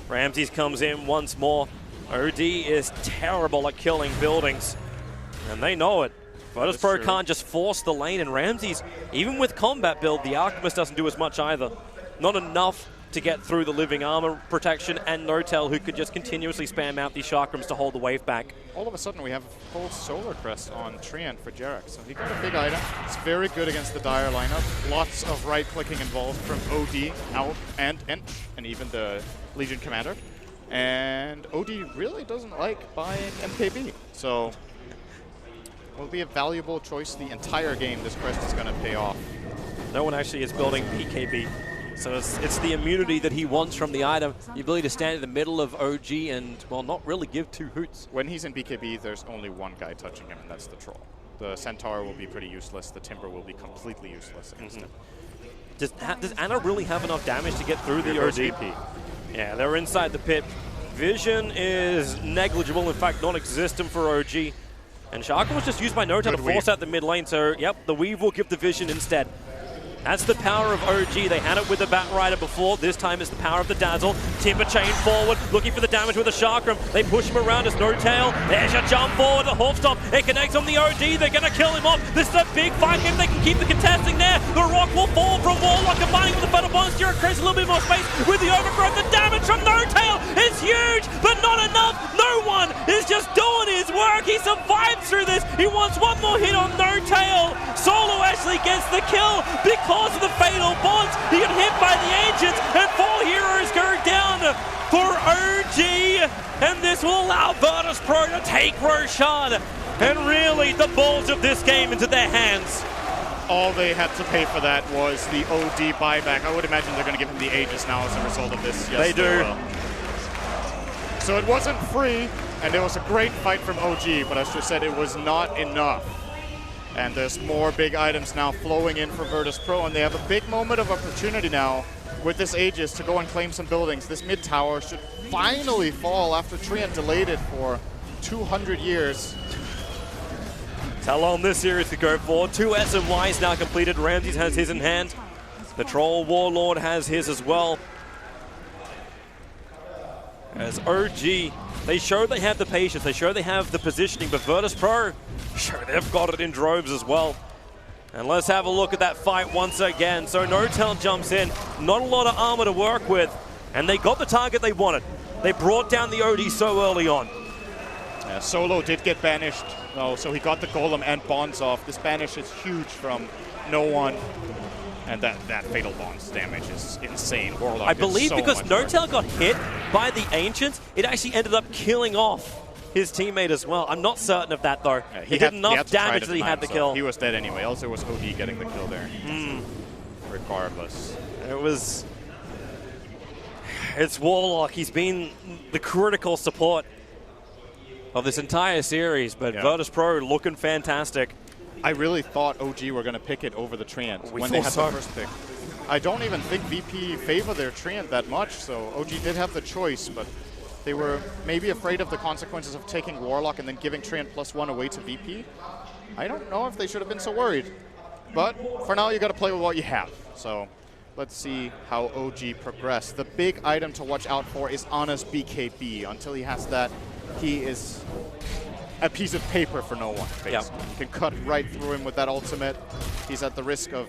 Ramses comes in once more. OD is terrible at killing buildings, and they know it. Virtus.pro can't just force the lane, and Ramses, even with combat build, the Alchemist doesn't do as much either. Not enough to get through the living armor protection, and Notel, who could just continuously spam out these Chakrams to hold the wave back. All of a sudden, we have a full Solar Crest on Treant for Jerax. So he got a big item. It's very good against the Dire lineup. Lots of right-clicking involved from OD, Out, and Ench, and even the Legion Commander. And OD really doesn't like buying MKB. So will be a valuable choice the entire game. This Crest is going to pay off. No one actually is building BKB. So it's the immunity that he wants from the item, the ability to stand in the middle of OG and, well, not really give two hoots. When he's in BKB, there's only one guy touching him, and that's the Troll. The Centaur will be pretty useless. The Timber will be completely useless against him. Does Ana really have enough damage to get through the OG? Yeah, they're inside the pit. Vision is negligible, in fact, non-existent for OG. And Shaka was just used by Notel to force out the mid lane, so, yep, the Weave will give the Vision instead. That's the power of OG. They had it with the Bat Rider before. This time it's the power of the Dazzle. Timber chain forward, looking for the damage with the Chakram. They push him around as Notel. There's a jump forward, the Hawk Stomp. It connects on the OD. They're going to kill him off. This is a big fight if they can keep the contesting there. The rock will fall from Warlock, combining with the Fatal Bonds. Jirax creates a little bit more space with the overgrowth. The damage from Notel is huge, but not enough. No one is just doing his work. He survives through this. He wants one more hit on Notel. Solo actually gets the kill because of the Fatal Bonds. He got hit by the Ancients, and 4 heroes go down for OG, and this will allow Virtus.pro to take Roshan and really the balls of this game into their hands. All they had to pay for that was the OD buyback. I would imagine they're going to give him the Aegis now as a result of this. Yes, they do. So it wasn't free, and it was a great fight from OG, but as you said, it was not enough. And there's more big items now flowing in for Virtus.pro, and they have a big moment of opportunity now with this Aegis to go and claim some buildings. This mid tower should finally fall after Treant delayed it for 200 years. That's how long this series could go for. 2 SMYs now completed. Ramses has his in hand. The Troll Warlord has his as well. As OG, they show they have the patience, they show they have the positioning, but Virtus.pro show they've got it in droves as well. And let's have a look at that fight once again. So Notel jumps in, not a lot of armor to work with, and they got the target they wanted. They brought down the OD so early on. Yeah, Solo did get banished, though, so he got the Golem and Bonds off. This banish is huge from no one. And that Fatal Bonds damage is insane. Warlock I believe so because Notel got hit by the Ancients, it actually ended up killing off his teammate as well. I'm not certain of that, though. Yeah, he did enough damage that he had the kill. He was dead anyway. Also, it was OD getting the kill there. Regardless. It's Warlock. He's been the critical support of this entire series, but Virtus.pro looking fantastic. I really thought OG were going to pick it over the Treant when they had the first pick. I don't even think VP favor their Treant that much, so OG did have the choice, but they were maybe afraid of the consequences of taking Warlock and then giving Treant +1 away to VP. I don't know if they should have been so worried, but for now you got to play with what you have. So let's see how OG progress. The big item to watch out for is Ana's BKB. Until he has that, he is a piece of paper for no one, basically. Yep. You can cut right through him with that ultimate. He's at the risk of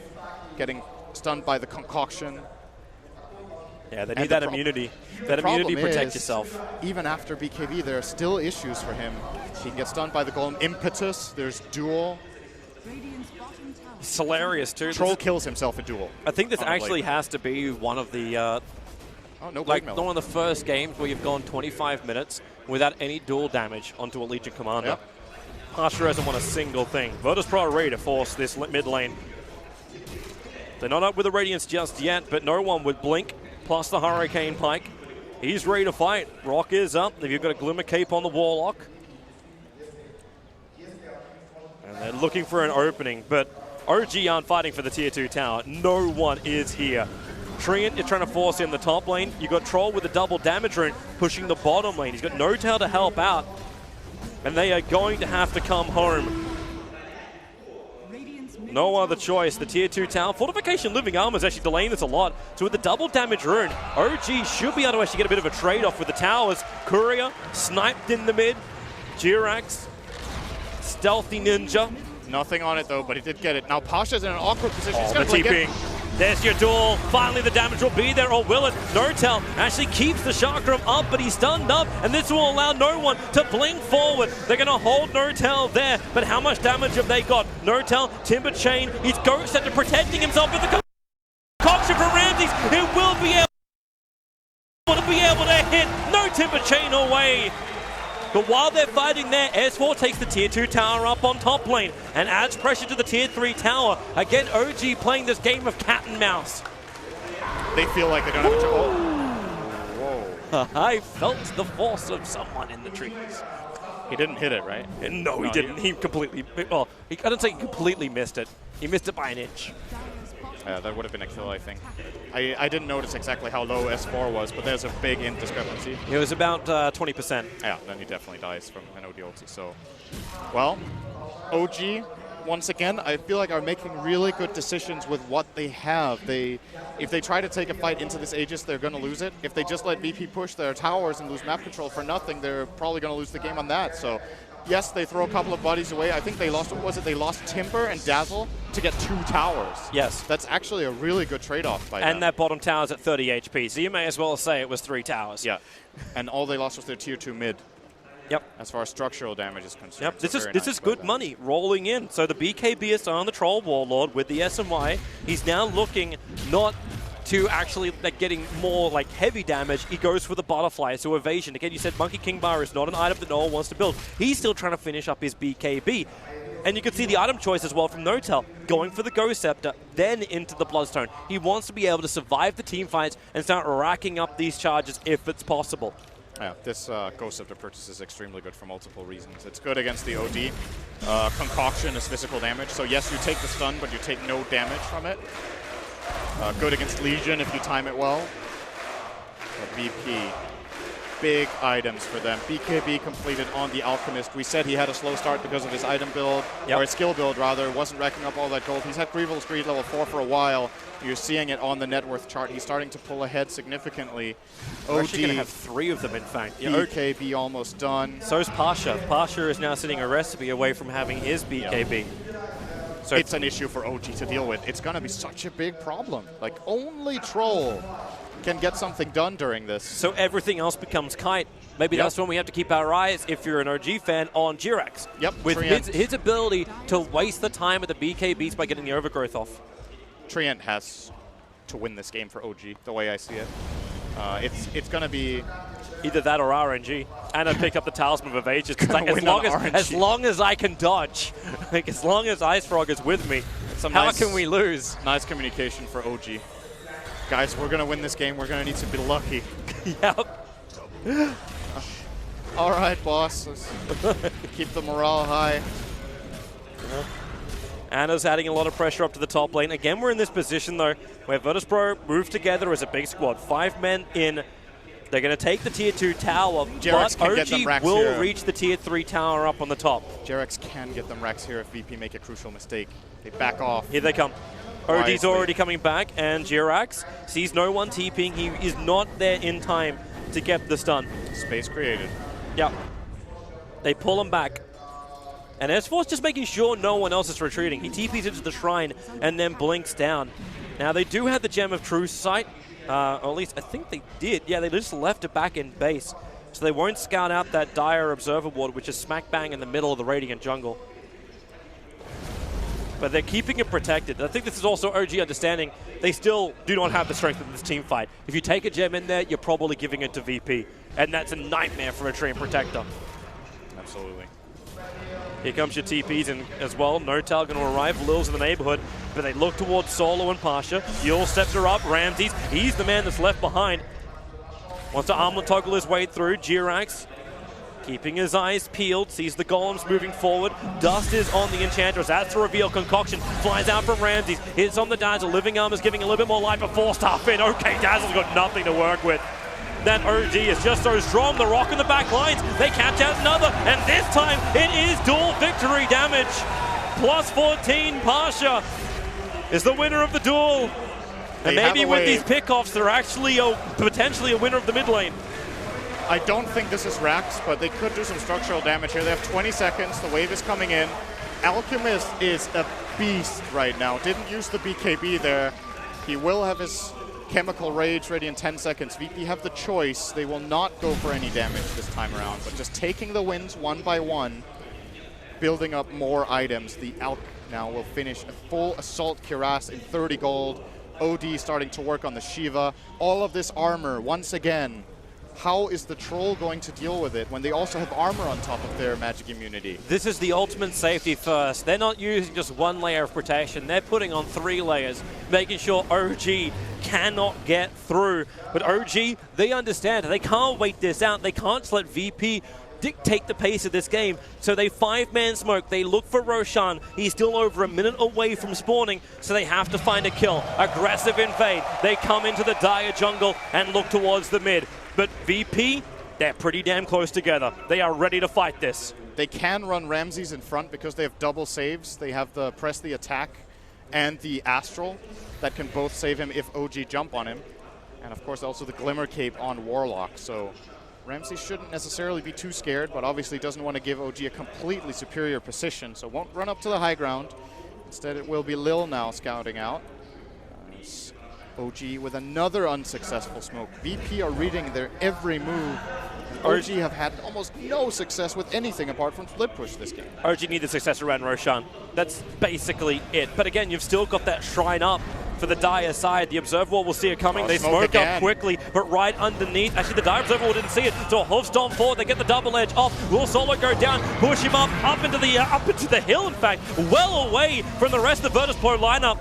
getting stunned by the concoction. Yeah, they And need that immunity. That immunity to protect yourself. Even after BKB, there are still issues for him. He gets stunned by the golem. Impetus, there's duel. It's hilarious, too. Troll kills himself in duel. I think this on a actually blade. has to be one of the No like blade one of the first games where you've gone 25 minutes without any dual damage onto a Legion commander. Yep. Harsher hasn't won a single thing. Virtus.pro are ready to force this mid lane. They're not up with the Radiance just yet, but no one with Blink plus the Hurricane Pike. He's ready to fight. Rock is up. You've got a Glimmer Cape on the Warlock. And they're looking for an opening, but OG aren't fighting for the tier 2 tower. No one is here. Treant, you're trying to force in the top lane. You've got Troll with a double damage rune pushing the bottom lane. He's got no tail to help out. And they are going to have to come home. No other choice. The tier 2 tower. Fortification Living Armor is actually delaying this a lot. So with the double damage rune, OG should be able to actually get a bit of a trade-off with the towers. Courier sniped in the mid. Jirax, Stealthy Ninja. Nothing on it, though, but he did get it. Now Pasha's in an awkward position. He's The going to blink it. TPing. There's your duel. Finally, the damage will be there, or will it? Nortel actually keeps the Chakram up, but he's stunned up, and this will allow no one to blink forward. They're going to hold Nortel there, but how much damage have they got? Nortel, Timber Chain, he's Ghost after protecting himself with the concoction from Ramses. He will be able to hit. No Timber Chain away. But while they're fighting there, S4 takes the tier 2 tower up on top lane and adds pressure to the tier 3 tower. Again, OG playing this game of cat and mouse. They feel like they don't have a Whoa. I felt the force of someone in the trees. He didn't hit it, right? And no, he didn't. He completely, well, I don't say he completely missed it. He missed it by an inch. Yeah, that would have been a kill, I think. I didn't notice exactly how low S4 was, but there's a big int discrepancy. It was about 20%. Yeah, then he definitely dies from an OD ulti. So, well, OG, once again, I feel like are making really good decisions with what they have. If they try to take a fight into this Aegis, they're going to lose it. If they just let VP push their towers and lose map control for nothing, they're probably going to lose the game on that. So, yes, they throw a couple of bodies away. I think they lost, what was it? They lost Timber and Dazzle to get 2 towers. Yes. That's actually a really good trade-off by them. And that bottom tower's at 30 HP, so you may as well say it was 3 towers. Yeah. And all they lost was their tier 2 mid. Yep. As far as structural damage is concerned. Yep. So This is good money rolling in. So the BKB is on the Troll Warlord with the SMY. He's now looking not to actually getting more heavy damage. He goes for the butterfly, so evasion. Again, you said Monkey King Bar is not an item that no one wants to build. He's still trying to finish up his BKB. And you can see the item choice as well from Nortel, going for the Ghost Scepter, then into the Bloodstone. He wants to be able to survive the team fights and start racking up these charges if it's possible. Yeah, this Ghost Scepter purchase is extremely good for multiple reasons. It's good against the OD. Concoction is physical damage, so yes, you take the stun, but you take no damage from it. Good against Legion if you time it well. VP, big items for them. BKB completed on the Alchemist. We said he had a slow start because of his item build, or his skill build rather. Wasn't racking up all that gold. He's had Grievous Greed level 4 for a while. You're seeing it on the net worth chart. He's starting to pull ahead significantly. We're actually going to have 3 of them, in fact. BKB almost done. So is Pasha. Pasha is now sitting a recipe away from having his BKB. So it's an issue for OG to deal with. It's going to be such a big problem. Only Troll can get something done during this. So everything else becomes kite. Maybe that's when we have to keep our eyes, if you're an OG fan, on Jirax. Yep. With his ability to waste the time at the BKBs by getting the overgrowth off. Treant has to win this game for OG, the way I see it. It's going to be either that or RNG. And I pick up the Talisman of Ages. As long as I can dodge, as long as Ice Frog is with me, how can we lose? Nice communication for OG. Guys, we're going to win this game. We're going to need to be lucky. Yep. All right, boss. Let's keep the morale high. Anna's adding a lot of pressure up to the top lane. Again, we're in this position, though, where Virtus.pro move together as a big squad. 5 men in. They're going to take the tier 2 tower, Jirax but OG will reach the tier 3 tower up on the top. Jirax can get them racks here if VP make a crucial mistake. They back off. Here they come. OD's already coming back, and Jirax sees no one TPing. He is not there in time to get the stun. Space created. Yep. They pull him back. And S4's just making sure no one else is retreating. He TPs into the shrine and then blinks down. Now, they do have the Gem of True Sight, Or at least I think they did. Yeah, they just left it back in base. So they won't scout out that dire observer ward, which is smack bang in the middle of the Radiant jungle. But they're keeping it protected. I think this is also OG understanding they still do not have the strength in this team fight. If you take a gem in there, you're probably giving it to VP. And that's a nightmare for a Treant protector. Absolutely. Here comes your TPs in as well. No-Tal going to arrive. Lil's in the neighborhood. But they look towards Solo and Pasha. Yul steps her up. Ramses, he's the man that's left behind. Wants to armlet toggle his way through. Jirax keeping his eyes peeled, sees the golems moving forward. Dust is on the Enchantress. That's the reveal. Concoction flies out from Ramses. Hits on the Dazzle. Living Armor's giving a little bit more life before Star Fin. Okay, Dazzle's got nothing to work with. That OG is just so strong. The rock in the back lines. They catch out another. And this time, it is dual victory damage. Plus 14, Pasha is the winner of the duel. And maybe with these pickoffs, they're actually potentially a winner of the mid lane. I don't think this is Rax, but they could do some structural damage here. They have 20 seconds. The wave is coming in. Alchemist is a beast right now. Didn't use the BKB there. He will have his Chemical Rage ready in 10 seconds. VP have the choice. They will not go for any damage this time around, but just taking the wins one by one, building up more items. The Alch now will finish a full Assault Cuirass in 30 gold. OD starting to work on the Shiva. All of this armor, once again. How is the Troll going to deal with it when they also have armor on top of their magic immunity? This is the ultimate safety first. They're not using just one layer of protection. They're putting on 3 layers, making sure OG cannot get through. But OG, they understand. They can't wait this out. They can't just let VP dictate the pace of this game. So they 5-man smoke. They look for Roshan. He's still over a minute away from spawning, so they have to find a kill. Aggressive invade. They come into the dire jungle and look towards the mid. But VP, they're pretty damn close together. They are ready to fight this. They can run Ramses in front because they have double saves. They have the press the attack and the Astral that can both save him if OG jump on him. And of course also the Glimmer Cape on Warlock. So Ramses shouldn't necessarily be too scared, but obviously doesn't want to give OG a completely superior position. So won't run up to the high ground. Instead it will be Lil now scouting out. OG with another unsuccessful smoke. VP are reading their every move. OG have had almost no success with anything apart from split push this game. OG need the success around Roshan. That's basically it. But again, you've still got that shrine up for the dire side. The Observer Wall will see it coming. They smoke up quickly, but right underneath. Actually, the dire Observer Wall didn't see it. So a hoof stomp forward. They get the double edge off. Will Solo go down? Push him up into the hill. In fact, well away from the rest of the Virtus.pro lineup.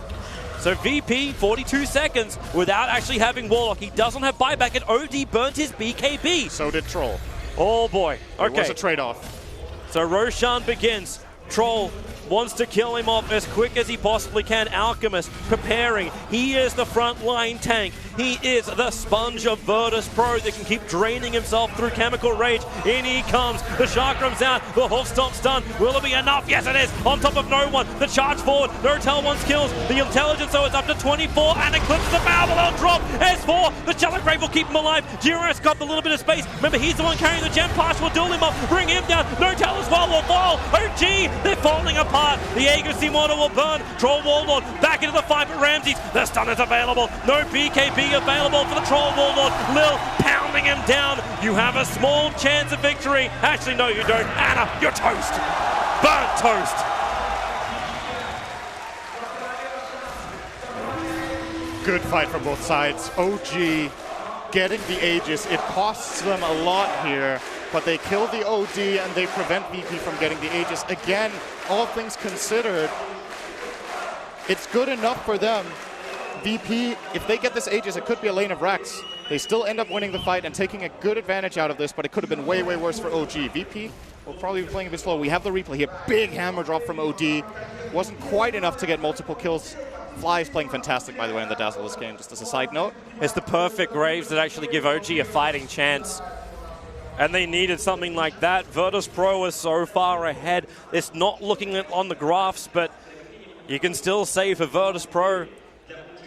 So VP, 42 seconds without actually having Warlock. He doesn't have buyback, and OD burnt his BKB. So did Troll. Oh boy. Okay. It was a trade-off. So Roshan begins. Troll wants to kill him off as quick as he possibly can. Alchemist preparing. He is the front line tank. He is the sponge of Virtus.pro that can keep draining himself through Chemical Rage. In he comes. The Shark comes out. The hoof stomp stun. Will it be enough? Yes, it is. On top of no one. The charge forward. No-Tal wants kills. The intelligence, so it's up to 24 and eclipses the power. They'll drop. S4. The Shallow Grave will keep him alive. Jirax got a little bit of space. Remember, he's the one carrying the gem. Pass will duel him up. Bring him down. No-Tal as well will fall. OG, they're falling apart. The Aegis Immortal will burn. Troll Warlord back into the fight, but Ramses, the stun is available. No BKB available for the Troll Warlord. Lil pounding him down. You have a small chance of victory. Actually, no, you don't. Anna, you're toast. Burnt toast. Good fight from both sides. OG getting the Aegis. It costs them a lot here, but they kill the OD and they prevent VP from getting the Aegis. Again, all things considered, it's good enough for them. VP, if they get this Aegis, it could be a lane of Rax. They still end up winning the fight and taking a good advantage out of this, but it could have been way, way worse for OG. VP will probably be playing a bit slow. We have the replay here. Big hammer drop from OD. Wasn't quite enough to get multiple kills. Fly is playing fantastic, by the way, in the Dazzle this game, just as a side note. It's the perfect Graves that actually give OG a fighting chance. And they needed something like that. Virtus.pro is so far ahead. It's not looking on the graphs, but you can still say for Virtus.pro,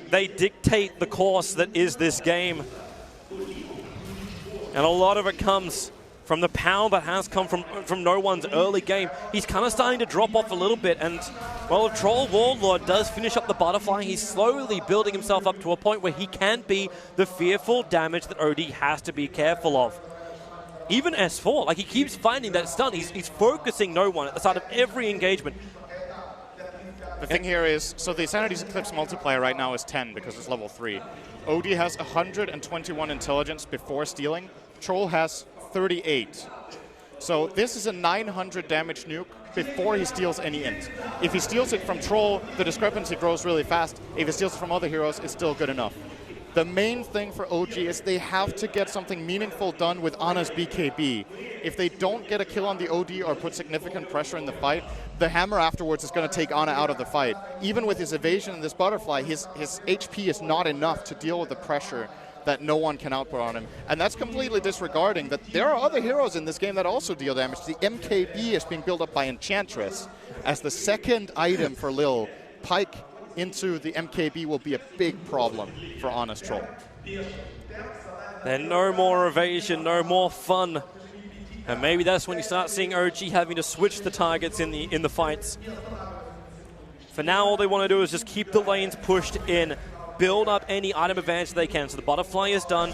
they dictate the course that is this game. And a lot of it comes from the power that has come from No One's early game, he's kind of starting to drop off a little bit. And, well, if Troll Warlord does finish up the Butterfly, he's slowly building himself up to a point where he can be the fearful damage that OD has to be careful of. Even S4, like, he keeps finding that stun. He's focusing No One at the start of every engagement. The thing here is, so the Sanity's Eclipse multiplier right now is 10 because it's level 3. OD has 121 intelligence before stealing. Troll has 38. So this is a 900 damage nuke before he steals any int. If he steals it from Troll, the discrepancy grows really fast. If he steals it from other heroes, it's still good enough. The main thing for OG is they have to get something meaningful done with Ana's BKB. If they don't get a kill on the OD or put significant pressure in the fight, the hammer afterwards is going to take Ana out of the fight. Even with his evasion and this Butterfly, his HP is not enough to deal with the pressure that No One can output on him. And that's completely disregarding that there are other heroes in this game that also deal damage. The MKB is being built up by Enchantress as the second item for Lil. Pike into the MKB will be a big problem for Honest Troll. Then no more evasion, no more fun. And maybe that's when you start seeing OG having to switch the targets in the fights. For now, all they want to do is just keep the lanes pushed in, build up any item advantage they can. So the Butterfly is done.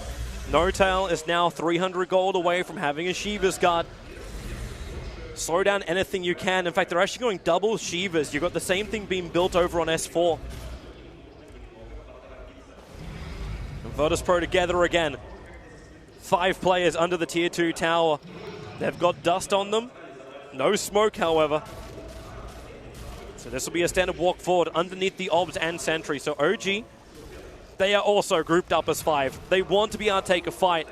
No-Tail is now 300 gold away from having a Shiva's Guard. Slow down anything you can. In fact, they're actually going double Shivas. You've got the same thing being built over on S4. And Virtus.pro together again. 5 players under the tier 2 tower. They've got dust on them. No smoke, however. So this will be a standard walk forward underneath the Obs and Sentry. So OG, they are also grouped up as 5. They want to be able to take a fight.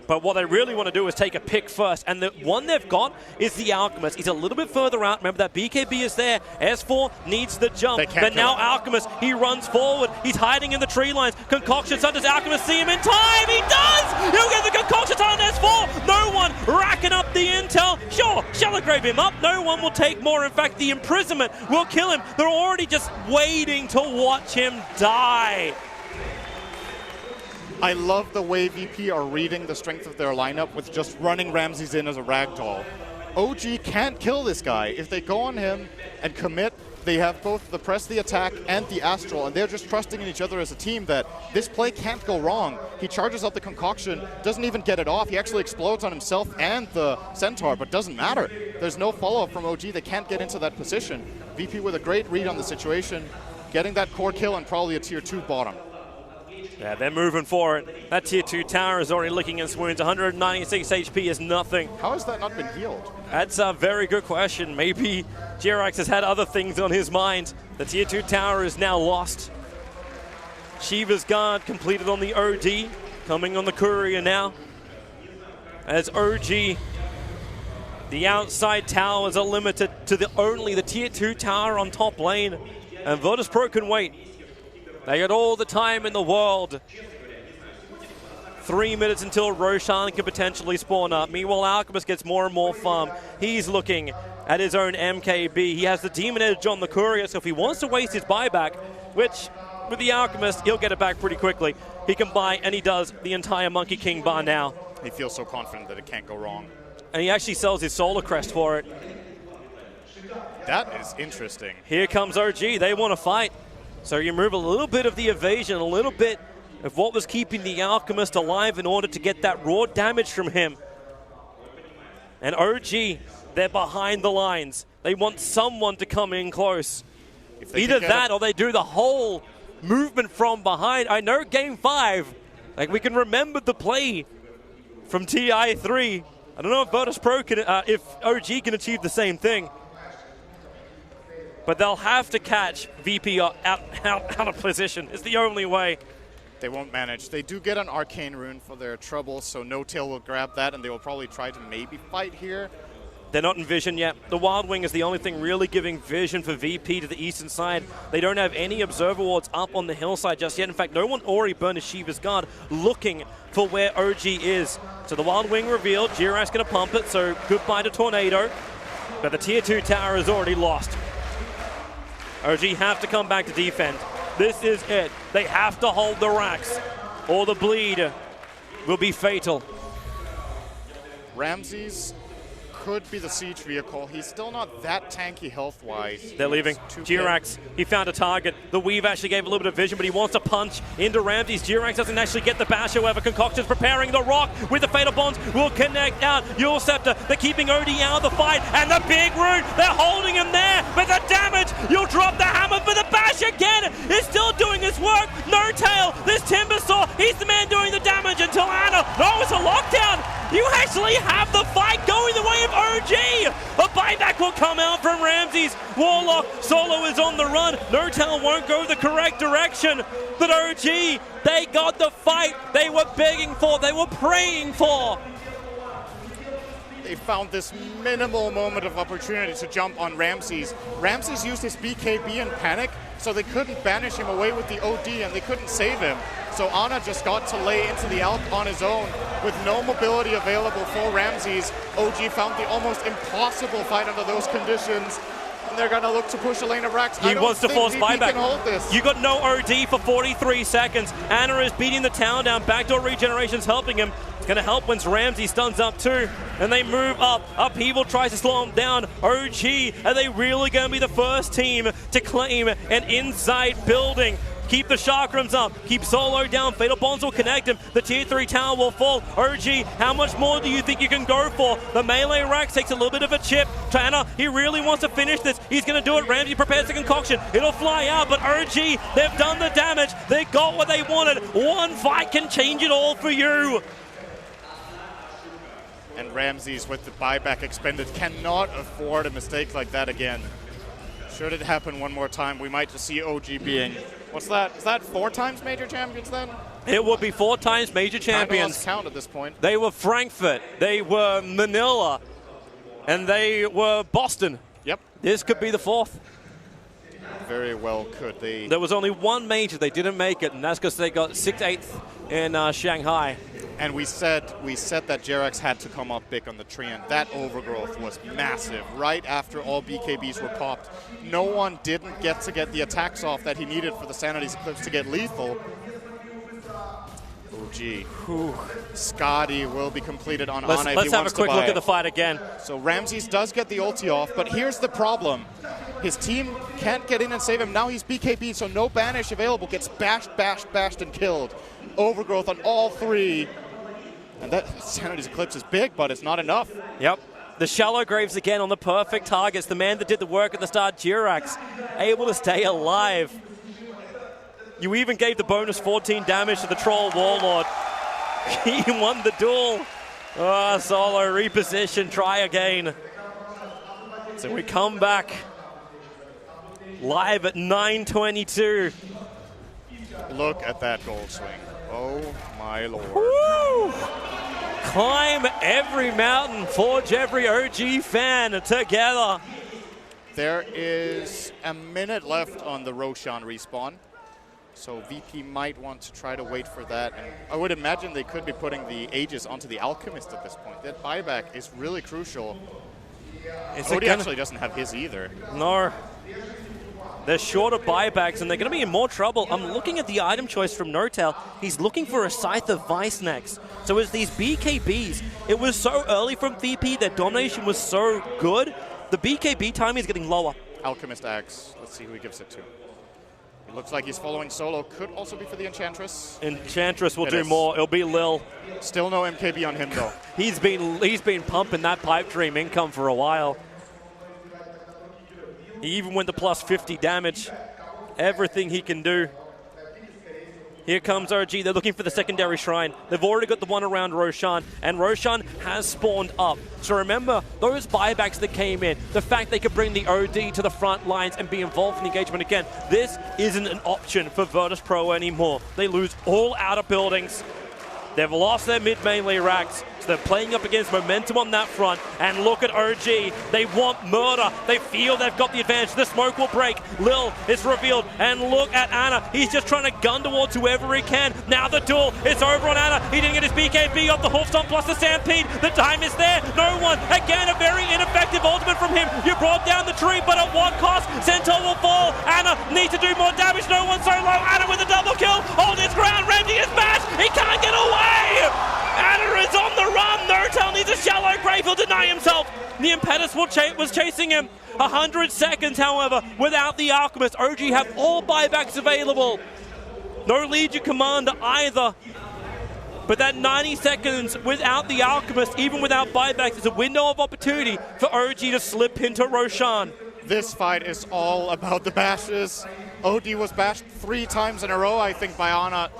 But what they really want to do is take a pick first. And the one they've got is the Alchemist. He's a little bit further out. Remember that BKB is there. S4 needs the jump. But now Alchemist, he runs forward. He's hiding in the tree lines. Concoction Sun, does Alchemist see him in time? He does! He'll get the Concoction Sun on S4. No One racking up the intel. Sure, shall grave him up. No One will take more. In fact, the imprisonment will kill him. They're already just waiting to watch him die. I love the way VP are reading the strength of their lineup with just running Ramses in as a ragdoll. OG can't kill this guy. If they go on him and commit, they have both the press the attack and the astral, and they're just trusting in each other as a team that this play can't go wrong. He charges out the concoction, doesn't even get it off. He actually explodes on himself and the centaur, but doesn't matter. There's no follow-up from OG. They can't get into that position. VP with a great read on the situation, getting that core kill and probably a tier 2 bottom. Yeah, they're moving for it. That tier 2 tower is already licking its wounds. 196 HP is nothing. How has that not been healed? That's a very good question. Maybe Jirax has had other things on his mind. The tier 2 tower is now lost. Shiva's Guard completed on the OD. Coming on the Courier now. As OG, the outside towers are limited to only the tier 2 tower on top lane. And Virtus.pro can wait. They got all the time in the world. 3 minutes until Roshan can potentially spawn up. Meanwhile, Alchemist gets more and more farm. He's looking at his own MKB. He has the Demon Edge on the Courier, so if he wants to waste his buyback, which with the Alchemist, he'll get it back pretty quickly. He can buy, and he does, the entire Monkey King bar now. He feels so confident that it can't go wrong. And he actually sells his Solar Crest for it. That is interesting. Here comes OG. They want to fight. So you remove a little bit of the evasion, a little bit of what was keeping the Alchemist alive in order to get that raw damage from him. And OG, they're behind the lines. They want someone to come in close. Either that or they do the whole movement from behind. I know Game 5, like we can remember the play from TI3. I don't know if Virtus.pro can, if OG can achieve the same thing. But they'll have to catch VP out of position. It's the only way. They won't manage. They do get an Arcane Rune for their trouble, so No-Tail will grab that, and they will probably try to maybe fight here. They're not in vision yet. The Wild Wing is the only thing really giving vision for VP to the eastern side. They don't have any Observer Wards up on the hillside just yet. In fact, no one already burned his Shiva's Guard looking for where OG is. So the Wild Wing revealed. Jira's going to pump it, so goodbye to Tornado. But the Tier 2 tower is already lost. OG have to come back to defend. This is it. They have to hold the racks, or the bleed will be fatal. Ramses could be the siege vehicle. He's still not that tanky health-wise. They're leaving. Jirax, he found a target. The weave actually gave a little bit of vision, but he wants to punch into Ramses. Jirax doesn't actually get the bash, however. Concoction's preparing the rock with the Fatal Bonds. Will connect out. Yule Scepter, they're keeping OD out of the fight. And the big root, they're holding him there. But the damage, you'll drop the hammer for the bash again. He's still doing his work. No tail. This Timbersaw, he's the man doing the damage until Ana. No, it's a lockdown. You actually have the fight going the way of OG. A buyback will come out from Ramses. Warlock solo is on the run. No tail won't go the correct direction. But OG, they got the fight they were begging for, they were praying for. They found this minimal moment of opportunity to jump on Ramses. Ramses used his BKB in panic, so they couldn't banish him away with the OD and they couldn't save him. So Ana just got to lay into the Alp on his own with no mobility available for Ramses. OG found the almost impossible fight under those conditions. And they're going to look to push a lane of racks. He wants to force buyback. Can hold this. You got no OD for 43 seconds. Ana is beating the town down. Backdoor regeneration's helping him. It's going to help once Ramsey stuns up too. And they move up. Upheaval tries to slow him down. OG, are they really going to be the first team to claim an inside building? Keep the chakrams up. Keep Solo down. Fatal Bonds will connect him. The tier 3 tower will fall. OG, how much more do you think you can go for? The melee rack takes a little bit of a chip. Tanner, he really wants to finish this. He's going to do it. Ramsey prepares the concoction. It'll fly out, but OG, they've done the damage. They got what they wanted. One fight can change it all for you. And Ramses, with the buyback expended, cannot afford a mistake like that again. Should it happen one more time, we might just see OG being, what's that? Is that 4 times major champions then? It will be 4 times major champions. Lost count at this point. They were Frankfurt, they were Manila, and they were Boston. Yep. This could be the 4th. Very well could. There was only one major, they didn't make it, and that's because they got 6th, 8th in Shanghai. And we said that Jerax had to come up big on the Treant. That overgrowth was massive. Right after all BKBs were popped, no one didn't get the attacks off that he needed for the Sanity's Eclipse to get lethal. Oh, gee. Scotty will be completed on Ana if he wants to buy it. Let's have a quick look at the fight again. So Ramses does get the ulti off, but here's the problem. His team can't get in and save him. Now he's BKB, so no banish available. Gets bashed, and killed. Overgrowth on all 3. And that Sanity's Eclipse is big, but it's not enough. Yep. The shallow graves again on the perfect targets. The man that did the work at the start, Jirax, able to stay alive. You even gave the bonus 14 damage to the Troll Warlord. He won the duel. Solo reposition, try again. So we come back live at 9:22. Look at that gold swing. Oh my lord. Woo! Climb every mountain, forge every OG fan together. There is a minute left on the Roshan respawn. So VP might want to try to wait for that. And I would imagine they could be putting the Aegis onto the Alchemist at this point. That buyback is really crucial. Cody actually doesn't have his either. No. They're short of buybacks, and they're going to be in more trouble. I'm looking at the item choice from Nortel. He's looking for a Scythe of Vice next. So it's these BKBs. It was so early from VP. Their domination was so good. The BKB timing is getting lower. Alchemist Axe. Let's see who he gives it to. It looks like he's following solo. Could also be for the Enchantress. Enchantress will do more. It'll be Lil. Still no MKB on him, though. He's been pumping that pipe dream income for a while. He even went to plus 50 damage. Everything he can do. Here comes OG. They're looking for the secondary shrine. They've already got the one around Roshan, and Roshan has spawned up. So remember, those buybacks that came in, the fact they could bring the OD to the front lines and be involved in the engagement again, this isn't an option for Virtus.pro anymore. They lose all outer buildings. They've lost their mid-melee racks, so they're playing up against momentum on that front. And look at OG. They want murder. They feel they've got the advantage. The smoke will break. Lil is revealed. And look at Ana. He's just trying to gun towards whoever he can. Now the duel. It's over on Ana. He didn't get his BKB off the Hoofstomp plus the Stampede. The time is there. No one. Again, a very ineffective ultimate from him. You brought down the tree, but at what cost? Centaur will fall. Ana needs to do more damage. No one so low. Ana with a double kill. Hold his ground. Randy is bashed. He can't get away. Ana is on the run. Nortel needs a shallow grave. He'll deny himself. The Impetus was chasing him. 100 seconds, however, without the Alchemist. OG have all buybacks available. No Legion Commander either. But that 90 seconds without the Alchemist, even without buybacks, is a window of opportunity for OG to slip into Roshan. This fight is all about the bashes. OD was bashed 3 times in a row, I think, by Ana.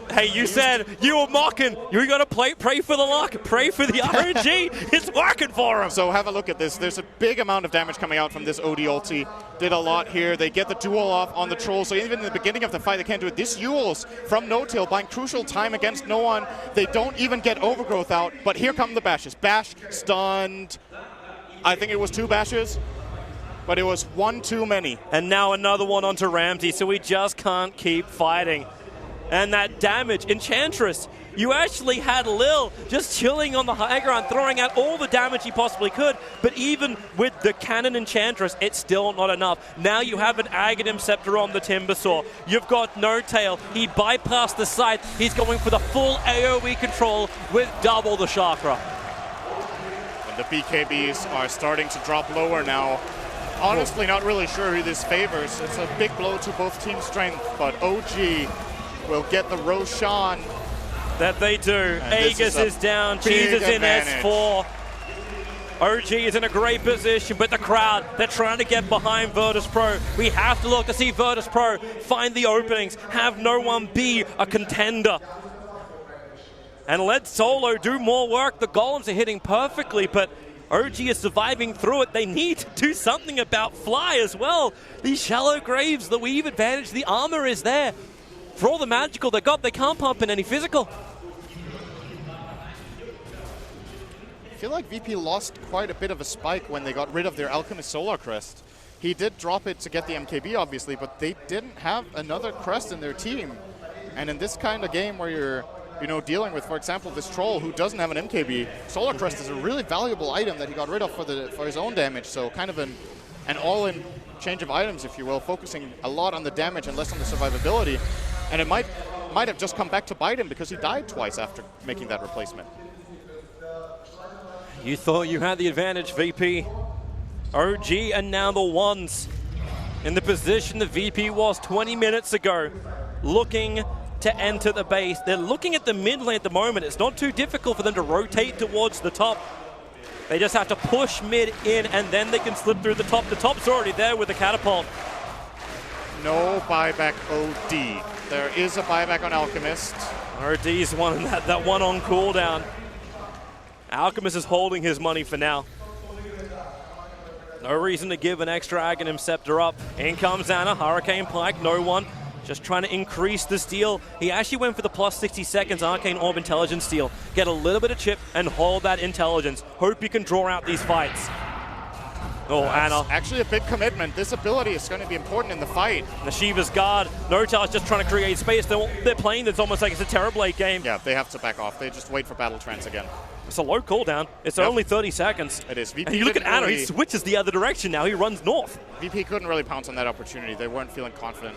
Hey, you said you were mocking. You got to pray for the luck. Pray for the RNG. It's working for him. So have a look at this. There's a big amount of damage coming out from this OD ulti. Did a lot here. They get the duel off on the troll. So even in the beginning of the fight, they can't do it. This Yules from No-Tail buying crucial time against no one. They don't even get Overgrowth out. But here come the bashes. Bash stunned. I think it was 2 bashes. But it was 1 too many. And now another one onto Ramsey. So we just can't keep fighting. And that damage, Enchantress, you actually had Lil just chilling on the high ground, throwing out all the damage he possibly could, but even with the Cannon Enchantress, it's still not enough. Now you have an Aghanim Scepter on the Timbersaw. You've got No-Tail. He bypassed the scythe. He's going for the full AoE control with double the chakra. And the BKBs are starting to drop lower now. Honestly, not really sure who this favors. It's a big blow to both team strength, but OG will get the Roshan. That they do. Aegis is down. Jesus in S4. OG is in a great position, but the crowd, they're trying to get behind Virtus.pro. We have to look to see Virtus.pro find the openings, have no one be a contender. And let Solo do more work. The golems are hitting perfectly, but OG is surviving through it. They need to do something about Fly as well. These shallow graves, the weave advantage, the armor is there. For all the magical they got, they can't pump in any physical. I feel like VP lost quite a bit of a spike when they got rid of their Alchemist Solar Crest. He did drop it to get the MKB, obviously, but they didn't have another crest in their team. And in this kind of game where you're dealing with, for example, this troll who doesn't have an MKB, Solar Crest is a really valuable item that he got rid of for his own damage. So kind of an all-in change of items, if you will, focusing a lot on the damage and less on the survivability. And it might have just come back to bite him because he died twice after making that replacement. You thought you had the advantage, VP. OG are now the ones in the position the VP was 20 minutes ago, looking to enter the base. They're looking at the mid lane at the moment. It's not too difficult for them to rotate towards the top. They just have to push mid in, and then they can slip through the top. The top's already there with the catapult. No buyback OD. There is a buyback on Alchemist. OD's one that one on cooldown. Alchemist is holding his money for now. No reason to give an extra Aghanim Scepter up. In comes Ana, Hurricane Pike, no one. Just trying to increase the steal. He actually went for the plus 60 seconds Arcane Orb Intelligence steal. Get a little bit of chip and hold that intelligence. Hope you can draw out these fights. Oh, That's Ana. actually a big commitment. This ability is going to be important in the fight. Nashiva's guard. No-Tail's just trying to create space. They're playing this almost like it's a Terrorblade game. Yeah, they have to back off. They just wait for Battle Trance again. It's a low cooldown. It's only 30 seconds. It is. VP and you look at Ana, really, he switches the other direction now. He runs north. VP couldn't really pounce on that opportunity. They weren't feeling confident.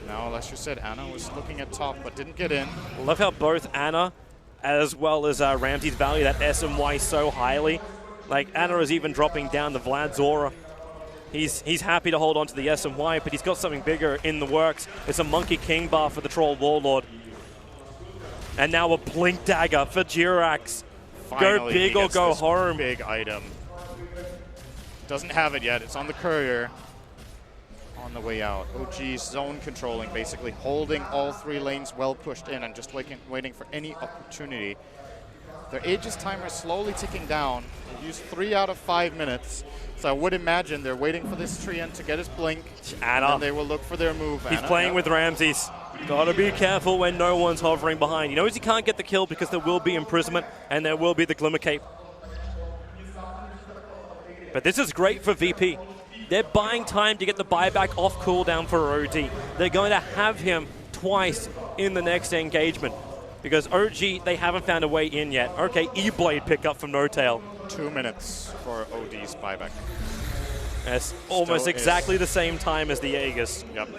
Now, as you said, Ana was looking at top, but didn't get in. Love how both Ana as well as Ramsey's value that SMY so highly. Like, Ana is even dropping down the Vlad's aura. He's happy to hold on to the SMY, but he's got something bigger in the works. It's a Monkey King bar for the Troll Warlord. And now a Blink Dagger for Jirax. Finally, go big or go home. Big item. Doesn't have it yet. It's on the courier. On the way out. OG's zone controlling, basically holding all 3 lanes well pushed in and just waiting for any opportunity. Their Aegis timer is slowly ticking down. They've used 3 out of 5 minutes. So I would imagine they're waiting for this Treant to get his blink. Ana. And they will look for their move. He's playing with Ramses. Gotta be careful when no one's hovering behind. He knows he can't get the kill because there will be imprisonment and there will be the Glimmer Cape. But this is great for VP. They're buying time to get the buyback off cooldown for OD. They're going to have him twice in the next engagement. Because OG, they haven't found a way in yet. Okay, E-Blade pickup from No-Tail. 2 minutes for OD's buyback. That's almost exactly the same time as the Aegis. Yep.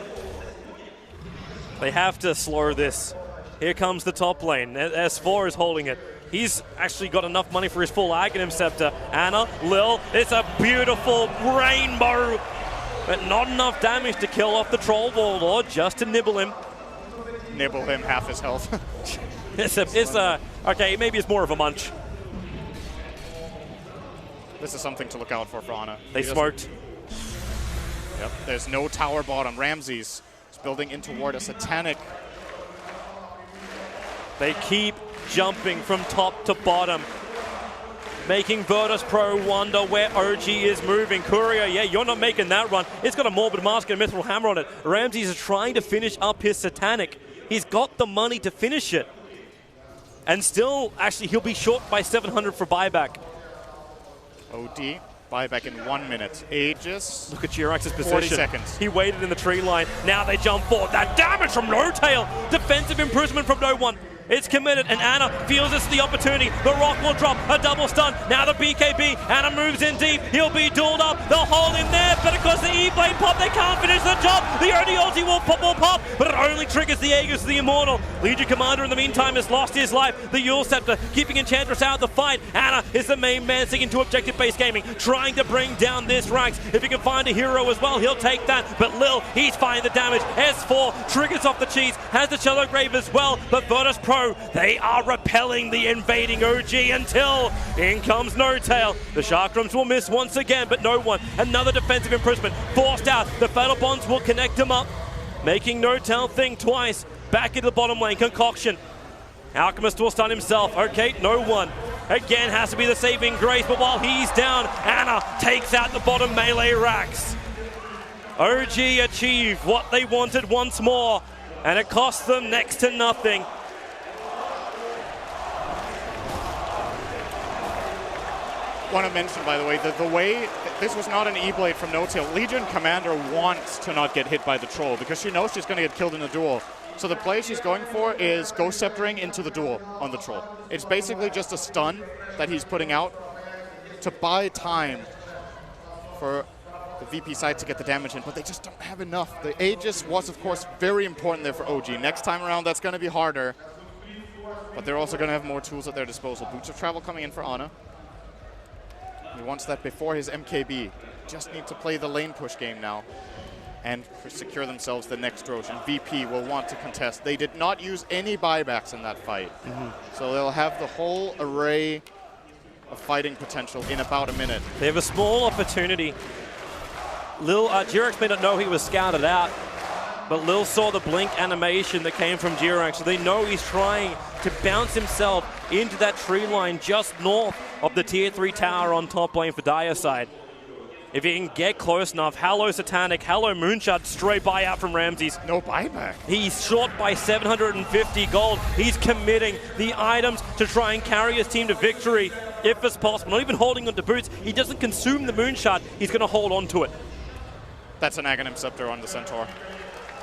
They have to slow this. Here comes the top lane. S4 is holding it. He's actually got enough money for his full Aghanim Scepter. Ana, Lil, it's a beautiful rainbow, but not enough damage to kill off the Troll Warlord, just to nibble him. Nibble him half his health. Okay, maybe it's more of a munch. This is something to look out for Ana. They smoked. Yep, there's no tower bottom. Ramses is building in toward a Satanic. They keep jumping from top to bottom, making Virtus.pro wonder where OG is moving. Courier, yeah, you're not making that run. It's got a Morbid Mask and a Mithril Hammer on it. Ramses is trying to finish up his Satanic. He's got the money to finish it. And still, actually, he'll be short by 700 for buyback. OD, buyback in 1 minute. Aegis. Look at Jirax's position. 40 seconds. He waited in the tree line. Now they jump forward. That damage from No Tail. Defensive improvement from no one. It's committed, and Ana feels it's the opportunity. The rock will drop, a double stun. Now the BKB, Ana moves in deep. He'll be dueled up. They'll hold him there, but because the E-Blade pop, they can't finish the job. The only ulti will pop, but it only triggers the Aegis, the Immortal. Legion Commander, in the meantime, has lost his life. The Yule Scepter keeping Enchantress out of the fight. Ana is the main man sticking to objective-based gaming, trying to bring down this ranks. If he can find a hero as well, he'll take that. But Lil, he's finding the damage. S4 triggers off the cheese, has the Cello Grave as well, but Virtus.pro, they are repelling the invading OG until in comes No Tail. The Chakrams will miss once again, but no one. Another defensive imprisonment forced out. The Fatal Bonds will connect them up, making No Tail think twice. Back into the bottom lane, Concoction. Alchemist will stun himself. Okay, no one. Again, has to be the saving grace, but while he's down, Ana takes out the bottom melee racks. OG achieve what they wanted once more, and it cost them next to nothing. Want to mention, by the way, that the way this was not an E-Blade from No Tail. Legion Commander wants to not get hit by the Troll because she knows she's going to get killed in a duel. So the play she's going for is Ghost Sceptering into the duel on the Troll. It's basically just a stun that he's putting out to buy time for the VP side to get the damage in, but they just don't have enough. The Aegis was, of course, very important there for OG. Next time around, that's going to be harder, but they're also going to have more tools at their disposal. Boots of Travel coming in for Ana. He wants that before his MKB. Just need to play the lane push game now and secure themselves the next Roshan. VP will want to contest. They did not use any buybacks in that fight. So they'll have the whole array of fighting potential in about a minute. They have a small opportunity. Jirax may not know he was scouted out, but Lil saw the blink animation that came from Jirax, so they know he's trying to bounce himself into that tree line just north of the tier 3 tower on top lane for Dire side. If he can get close enough, hello Satanic, hello Moonshot, straight buyout from Ramses. No buyback. He's short by 750 gold. He's committing the items to try and carry his team to victory if it's possible. Not even holding on to boots. He doesn't consume the Moonshot. He's going to hold on to it. That's an Aghanim Scepter on the Centaur.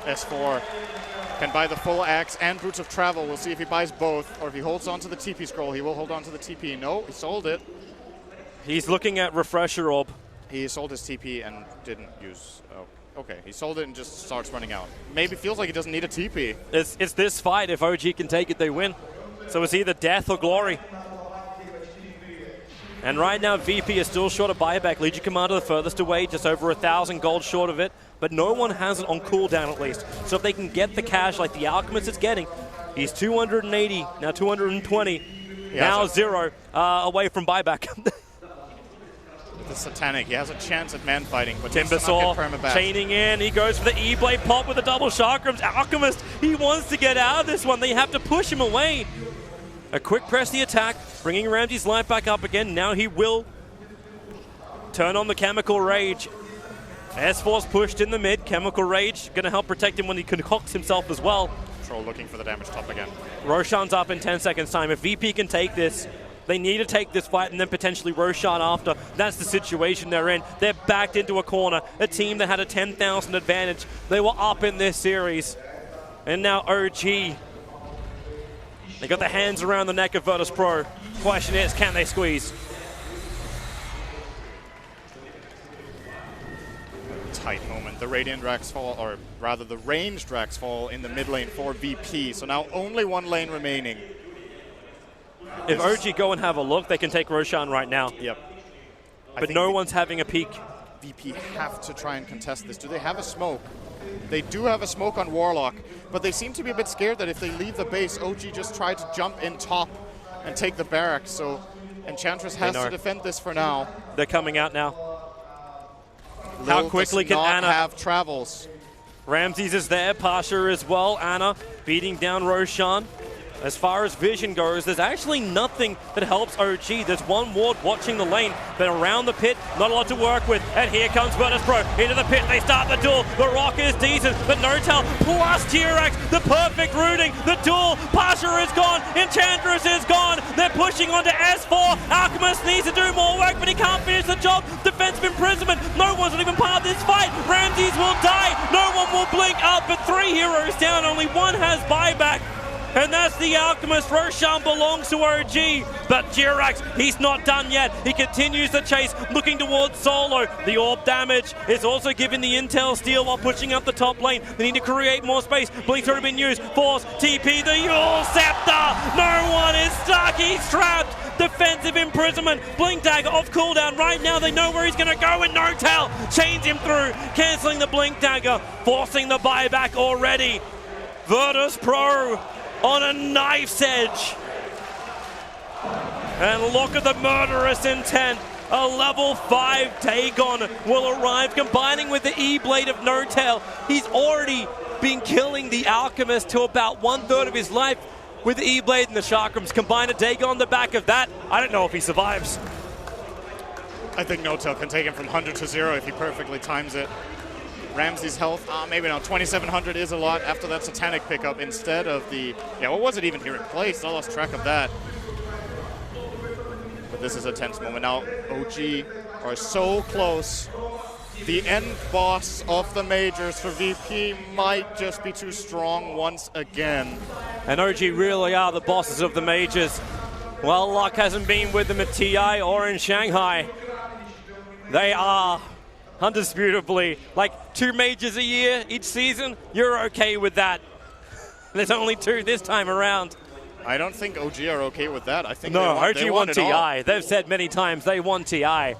S4 can buy the full axe and Boots of Travel. We'll see if he buys both, or if he holds on to the TP scroll. He will hold on to the TP. No, he sold it. He's looking at Refresher Orb. He sold his TP and didn't use... Oh, okay. He sold it and just starts running out. Maybe feels like he doesn't need a TP. It's this fight. If OG can take it, they win. So it's either death or glory. And right now, VP is still short of buyback. Legion Commander the furthest away, just over 1,000 gold short of it. But no one has it on cooldown at least. So if they can get the cash like the Alchemist is getting, he's 280, now 220, now 0 away from buyback. The Satanic, he has a chance at man fighting, but Timbersaw chaining in. He goes for the E-Blade pop with the double Chakrams. Alchemist, he wants to get out of this one. They have to push him away. A quick press the attack, bringing Ramses' life back up again. Now he will turn on the Chemical Rage. S4's pushed in the mid. Chemical Rage going to help protect him when he concocts himself as well. Troll looking for the damage top again. Roshan's up in 10 seconds time. If VP can take this, they need to take this fight and then potentially Roshan after. That's the situation they're in. They're backed into a corner. A team that had a 10,000 advantage. They were up in this series. And now OG. They got their hands around the neck of Virtus.pro. Question is, can they squeeze? Tight moment. The Radiant Drax fall, or rather the ranged Drax fall in the mid lane for VP. So now only one lane remaining. If OG go and have a look, they can take Roshan right now. Yep. But no one's having a peek. VP have to try and contest this. Do they have a smoke? They do have a smoke on Warlock, but they seem to be a bit scared that if they leave the base, OG just tried to jump in top and take the barracks. So Enchantress has to defend this for now. They're coming out now. Lil How quickly does can not Anna have travels? Ramses is there, Pasha as well. Anna beating down Roshan. As far as vision goes, there's actually nothing that helps OG. There's one ward watching the lane, but around the pit, not a lot to work with. And here comes Virtus.pro into the pit. They start the duel. The rock is decent, but Notel plus T-Rex, the perfect rooting. The duel. Pasha is gone. Enchantress is gone. They're pushing onto S4. Alchemist needs to do more work, but he can't finish the job. Defensive imprisonment. No one's not even part of this fight. Ramses will die. No one will blink up, but 3 heroes down. Only one has buyback. And that's the Alchemist. Roshan belongs to OG. But Jirax, he's not done yet. He continues the chase, looking towards Solo. The orb damage is also giving the intel steal while pushing up the top lane. They need to create more space. Blink's already been used. Force, TP, the Yule Scepter. No one is stuck. He's trapped. Defensive imprisonment. Blink Dagger off cooldown. Right now they know where he's going to go, and Notel chains him through, cancelling the Blink Dagger, forcing the buyback already. Virtus.pro on a knife's edge. And look at the murderous intent. A level 5 Dagon will arrive, combining with the E-Blade of Notel. He's already been killing the Alchemist to about 1/3 of his life with the E-Blade and the Chakrams. Combine a Dagon on the back of that. I don't know if he survives. I think Notel can take him from 100 to 0 if he perfectly times it. Ramses' health, maybe not. 2,700 is a lot after that Satanic pickup instead of the... Yeah, what was it even here in place? I lost track of that. But this is a tense moment. Now, OG are so close. The end boss of the majors for VP might just be too strong once again. And OG really are the bosses of the majors. Well, luck hasn't been with them at TI or in Shanghai. They are... undisputably, like 2 majors a year each season, you're okay with that. There's only 2 this time around. I don't think OG are okay with that. I think OG won TI. All. They've said many times they won TI.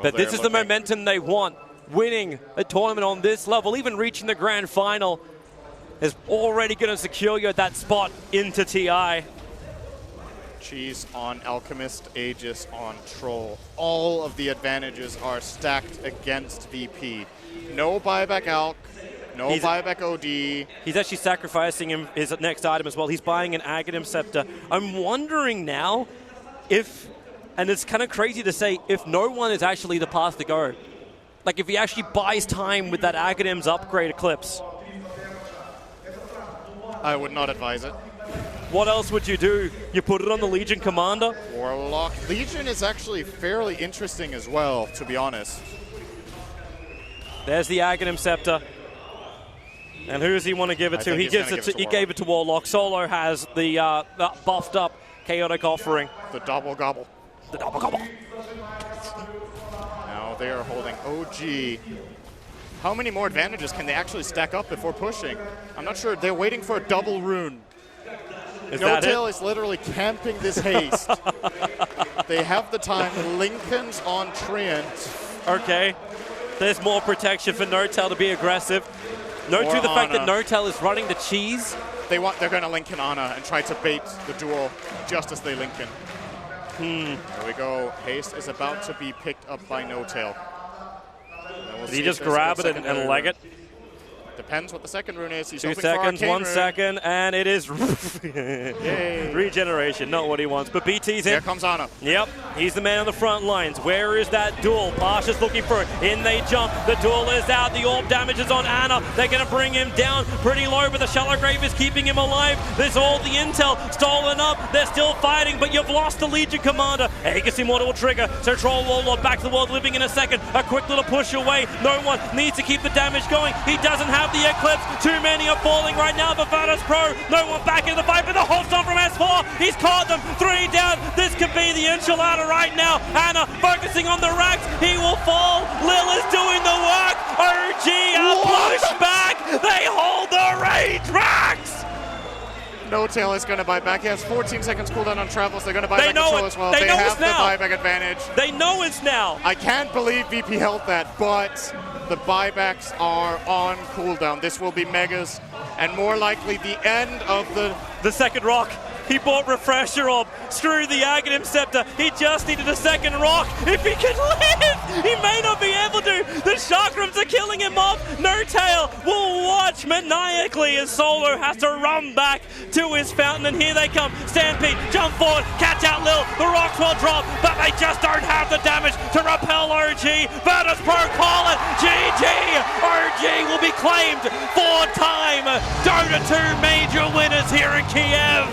But this is the momentum they want. Winning a tournament on this level, even reaching the grand final, is already going to secure you at that spot into TI. Cheese on Alchemist, Aegis on Troll. All of the advantages are stacked against VP. No buyback Alch, no buyback OD. He's actually sacrificing his next item as well. He's buying an Aghanim Scepter. I'm wondering now if, and it's kind of crazy to say, if no one is actually the path to go. Like if he actually buys time with that Aghanim's upgrade Eclipse. I would not advise it. What else would you do? You put it on the Legion Commander? Warlock. Legion is actually fairly interesting as well, to be honest. There's the Aghanim Scepter. And who does he want to give it to? He gave it to Warlock. Solo has the buffed up Chaotic Offering. The double gobble. The double gobble. Now they are holding OG. How many more advantages can they actually stack up before pushing? I'm not sure. They're waiting for a double rune. Notel is literally camping this haste. They have the time. Lincoln's on Treant. Okay. There's more protection for Notel to be aggressive. Note to the fact that Notel is running the cheese. They're going to Lincoln Ana and try to bait the duel just as they Lincoln. There we go. Haste is about to be picked up by Notel. Did he just grab it and leg it? Depends what the second rune is. He's 2 seconds, 1 second, and it is Yay. regeneration, not what he wants. But BT's in. Here comes Ana. Yep, he's the man on the front lines. Where is that duel? Pasha's looking for it. In they jump. The duel is out. The orb damage is on Ana. They're going to bring him down pretty low, but the Shallow Grave is keeping him alive. There's all the intel stolen up. They're still fighting, but you've lost the Legion Commander. Aegis Immortal will trigger. So Troll Warlord back to the world living in a second. A quick little push away. No one needs to keep the damage going. He doesn't have the Eclipse. Too many are falling right now for Virtus.pro. No one back in the fight, but the hold on from S4. He's caught them. 3 down. This could be the enchilada right now. Ana focusing on the racks. He will fall. Lil is doing the work. OG are pushed back. They hold the rage racks. No Tail is going to buy back. He has 14 seconds cooldown on travels. They're going to buy back know control it. as well. They know have it's the now. buyback advantage. They know it's now. I can't believe VP held that, but the buybacks are on cooldown. This will be Megas, and more likely the end of the second rock. He bought Refresher Orb. Screw the Aghanim Scepter. He just needed a second rock. If he can live, he may not be able to. The Chakrams are killing him off. No Tail will watch maniacally as Solo has to run back to his fountain. And here they come. Stampede, jump forward, catch out Lil. The rocks will drop, but they just don't have the damage to repel OG. Virtus.pro call it. GG. OG will be claimed four-time Dota 2 major winners here in Kiev.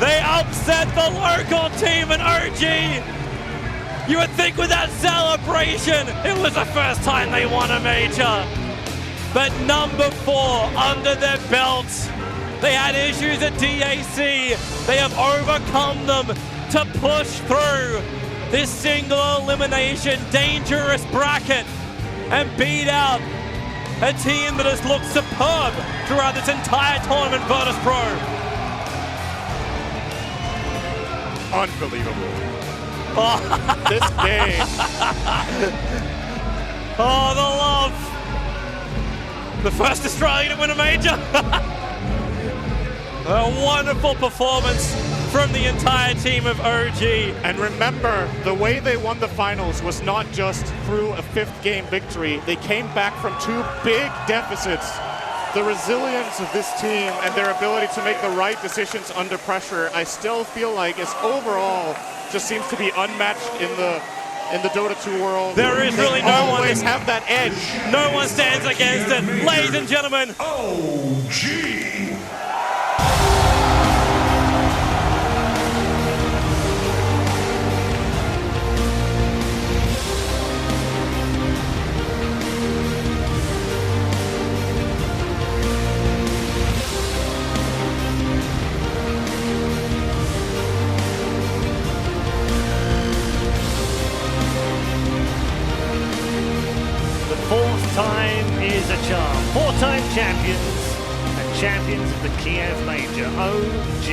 They upset the local team in OG. You would think with that celebration, it was the first time they won a major. But number 4 under their belts. They had issues at DAC. They have overcome them to push through this single elimination dangerous bracket and beat out a team that has looked superb throughout this entire tournament, Virtus.pro. Unbelievable. This game. Oh, the love. The first Australian to win a major. A wonderful performance from the entire team of OG. And remember, the way they won the finals was not just through a 5th game victory. They came back from 2 big deficits. The resilience of this team and their ability to make the right decisions under pressure, I still feel like is overall just seems to be unmatched in the Dota 2 world. There is really no one. Always have that edge. No one stands against it. Ladies and gentlemen, OG. Time is a charm. 4-time champions and champions of the Kiev Major. OG.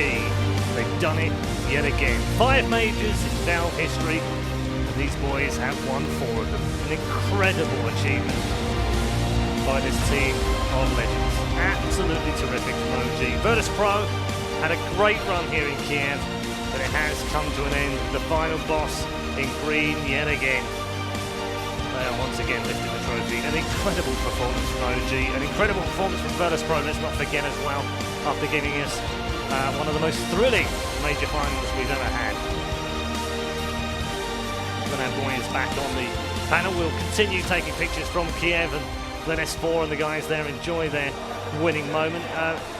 They've done it yet again. 5 majors in Valve history, and these boys have won 4 of them. An incredible achievement by this team of legends. Absolutely terrific from OG. Virtus.pro had a great run here in Kiev, but it has come to an end. The final boss in green yet again. They are once again lifting the trophy. An incredible performance from OG, an incredible performance from Virtus.pro, let's not forget as well, after giving us one of the most thrilling major finals we've ever had. When our boys back on the panel, we'll continue taking pictures from Kiev and let S4 and the guys there enjoy their winning moment.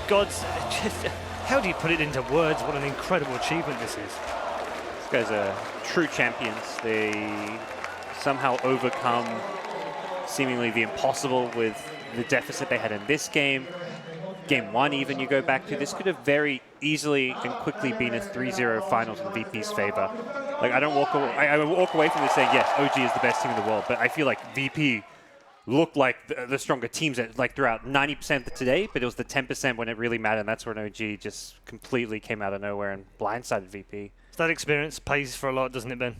Gods, just, how do you put it into words what an incredible achievement this is? These guys are true champions. They somehow overcome seemingly the impossible with the deficit they had in this game. Game 1 even you go back to, this could have very easily and quickly been a 3-0 finals in VP's favor. Like I walk away from this saying, yes, OG is the best team in the world, but I feel like VP looked like the stronger teams like throughout 90% of today, but it was the 10% when it really mattered, and that's when OG just completely came out of nowhere and blindsided VP. That experience pays for a lot, doesn't it, Ben?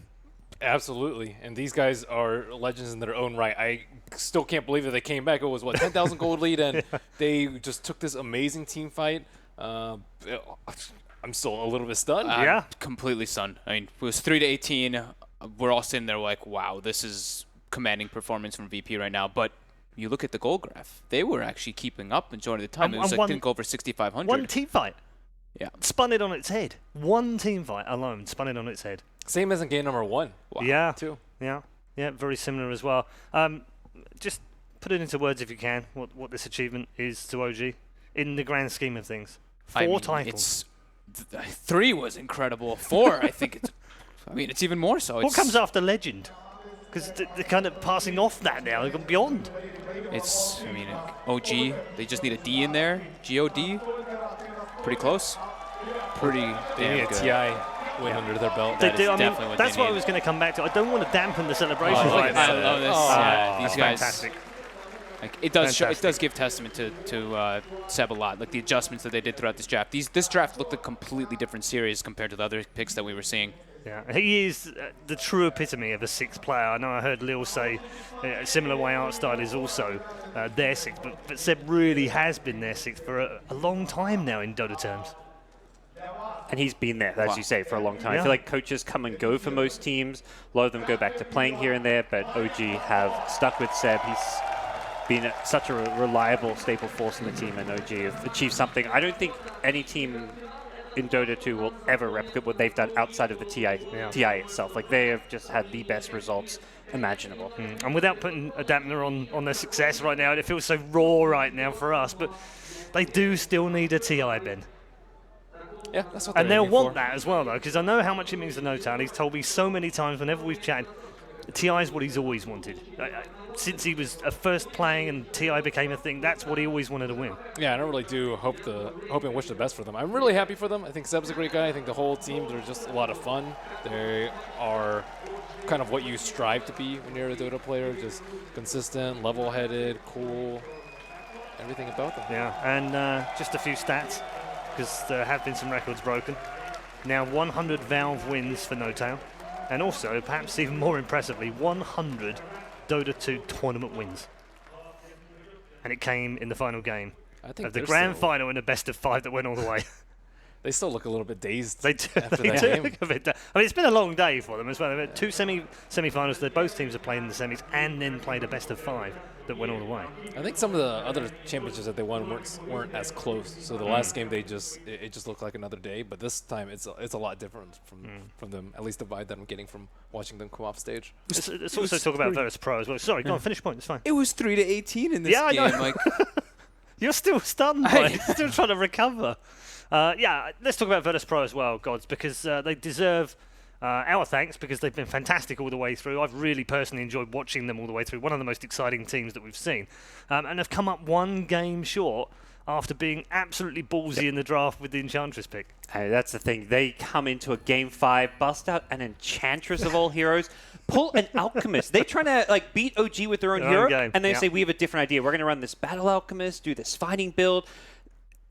Absolutely, and these guys are legends in their own right. I still can't believe that they came back. It was, what, 10,000 gold lead, and they just took this amazing team fight. I'm still a little bit stunned. Yeah. Completely stunned. I mean, it was 3-18. We're all sitting there like, wow, this is commanding performance from VP right now. But you look at the goal graph. They were actually keeping up majority of the time. It was, I think, over 6,500. One team fight. Yeah. Spun it on its head. One team fight alone spun it on its head. Same as in game number 1. Wow. Yeah. Too. Yeah. Yeah, very similar as well. Just put it into words if you can, what this achievement is to OG in the grand scheme of things. 4 titles. 3 was incredible. 4, I think it's... I mean, it's even more so. What comes after Legend? Because they're kind of passing off that now. They've gone beyond. It's, I mean, OG, they just need a D in there. G-O-D. Pretty close. Pretty damn good. TI win under their belt. They do. I mean, that's what I was going to come back to. I don't want to dampen the celebrations right now. I love this. These guys. Fantastic. Like it does give testament to Seb a lot. Like the adjustments that they did throughout this draft. This draft looked a completely different series compared to the other picks that we were seeing. Yeah, he is the true epitome of a sixth player. I know I heard Lil say a similar way art style is also their sixth, but Seb really has been their sixth for a long time now in Dota terms. And he's been there, as you say, for a long time. I feel like coaches come and go for most teams. A lot of them go back to playing here and there, but OG have stuck with Seb. He's been such a reliable staple force in the team, and OG have achieved something. I don't think any team in Dota 2 will ever replicate what they've done outside of the TI itself. Like, they have just had the best results imaginable. And without putting a dampener on their success right now, it feels so raw right now for us, but they do still need a TI, Ben. Yeah, that's what and they'll want that as well, though, because I know how much it means to Notal. He's told me so many times whenever we've chatted, TI is what he's always wanted. Since he was first playing and TI became a thing, that's what he always wanted to win. Yeah, and I really do hope and wish the best for them. I'm really happy for them. I think Seb's a great guy. I think the whole team, they're just a lot of fun. They are kind of what you strive to be when you're a Dota player, just consistent, level-headed, cool, everything about them. Yeah, and just a few stats, because there have been some records broken. Now 100 Valve wins for Notal, and also, perhaps even more impressively, 100 Dota 2 tournament wins. And it came in the final game of the grand final in a best of 5 that went all the way. They still look a little bit dazed they do, after they that do game. Look a bit I mean, it's been a long day for them as well. They've had 2 semi-finals. Both teams have played in the semis and then played a best of 5 that went all the way. I think some of the other championships that they won weren't as close. So the last game, it just looked like another day. But this time, it's a lot different from them, at least the vibe that I'm getting from watching them come off stage. Let's also talk about Virtus.pro as well. Sorry, go on, finish point. It's fine. It was 3-18 in this game. I know. Like, you're still stunned by it. You're still trying to recover. Yeah, let's talk about Virtus.pro as well, Gods, because they deserve our thanks because they've been fantastic all the way through. I've really personally enjoyed watching them all the way through. One of the most exciting teams that we've seen. And have come up one game short after being absolutely ballsy in the draft with the Enchantress pick. Hey, that's the thing. They come into a game 5, bust out an Enchantress of all heroes, pull an Alchemist. They're trying to beat OG with their own hero, game. and they say, we have a different idea. We're going to run this Battle Alchemist, do this fighting build.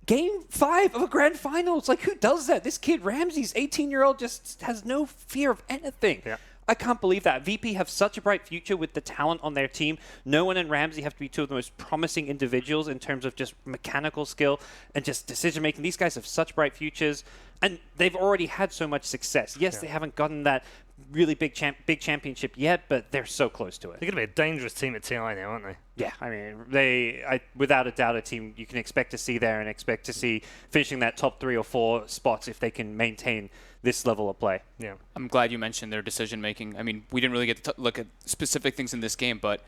Game 5 of a grand final. It's like, who does that? This kid, Ramses, 18-year-old, just has no fear of anything. Yeah. I can't believe that. VP have such a bright future with the talent on their team. No one and Ramsey have to be 2 of the most promising individuals in terms of just mechanical skill and just decision-making. These guys have such bright futures, and they've already had so much success. Yes, they haven't gotten that really big championship yet, but they're so close to it. They're going to be a dangerous team at TI now, aren't they? Yeah, I mean, without a doubt, a team you can expect to see there and expect to see finishing that top 3 or 4 spots if they can maintain this level of play. Yeah, I'm glad you mentioned their decision making. I mean, we didn't really get to look at specific things in this game, but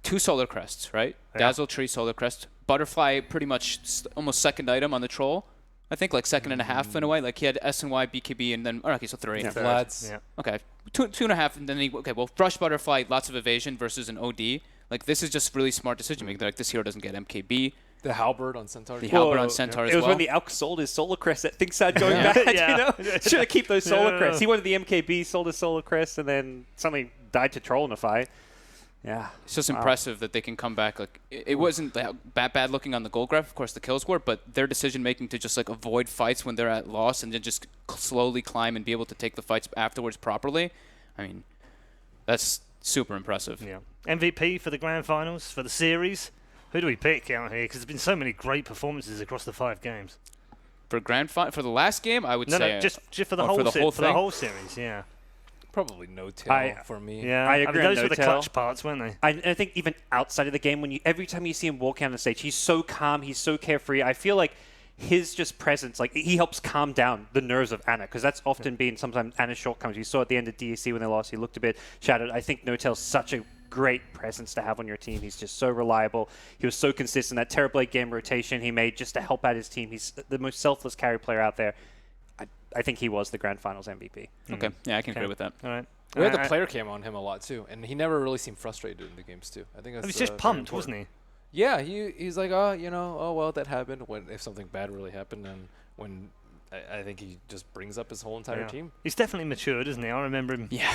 2 Solar Crests, right? Yeah. Dazzle, Tree, Solar Crest. Butterfly, pretty much almost second item on the Troll. I think like second and a half in a way. Like he had SNY, BKB, and then okay, so 3. Yeah, Vlad's. Yeah. Okay, 2.5, and then Brush Butterfly, lots of evasion versus an OD. Like this is just really smart decision making. Like this hero doesn't get MKB. The Halberd on Centaur. The Halberd on Centaur as well. It was when the Alk sold his Solar Crest that things started going bad, you know? Should have keep those Solar Crests. He wanted the MKB, sold his Solar Crest, and then suddenly died to Troll in a fight. Yeah. It's just impressive that they can come back. Like it wasn't that bad looking on the goal graph. Of course, the kills were, but their decision making to just avoid fights when they're at loss and then just slowly climb and be able to take the fights afterwards properly. I mean, that's super impressive. Yeah. MVP for the grand finals for the series. Who do we pick out here? Because there's been so many great performances across the 5 games. For for the last game, I would say no, just for the whole series. Yeah. Probably Notal for me. Yeah, I agree. Those were the clutch parts, weren't they? I think even outside of the game, every time you see him walking on the stage, he's so calm, he's so carefree. I feel like his just presence, he helps calm down the nerves of Anna, because that's often been sometimes Anna's shortcomings. You saw at the end of DEC when they lost, he looked a bit shattered. I think Notel's such a great presence to have on your team. He's just so reliable. He was so consistent. That Terrorblade game rotation he made just to help out his team. He's the most selfless carry player out there. I think he was the Grand Finals MVP. Okay. Yeah, I can agree with that. All right. We had the player cam on him a lot, too, and he never really seemed frustrated in the games, too. I think that's he was just pumped, wasn't he? Yeah, he's like, well, that happened. If something bad really happened, and when I think he just brings up his whole entire team. He's definitely matured, isn't he? I remember him. Yeah.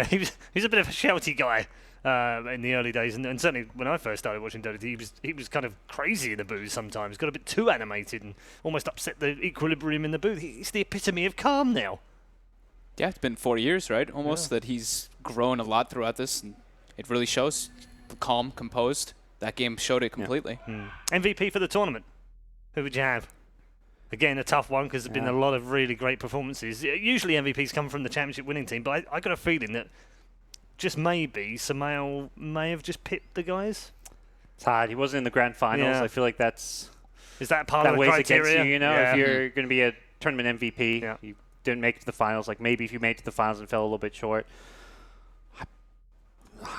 He was a bit of a shouty guy in the early days, and certainly when I first started watching Dota, he was kind of crazy in the booth sometimes. Got a bit too animated and almost upset the equilibrium in the booth. He's the epitome of calm now. Yeah, it's been 4 years, right? Almost that he's grown a lot throughout this, and it really shows. Calm, composed. That game showed it completely. MVP for the tournament. Who would you have? Again, a tough one because there's been a lot of really great performances. Usually MVPs come from the championship winning team, but I got a feeling that just maybe Samael may have just pipped the guys. It's hard. He wasn't in the grand finals. Yeah. I feel like is that part of the weighs criteria? against you, you know? If you're going to be a tournament MVP, you didn't make it to the finals. Like maybe if you made it to the finals and fell a little bit short.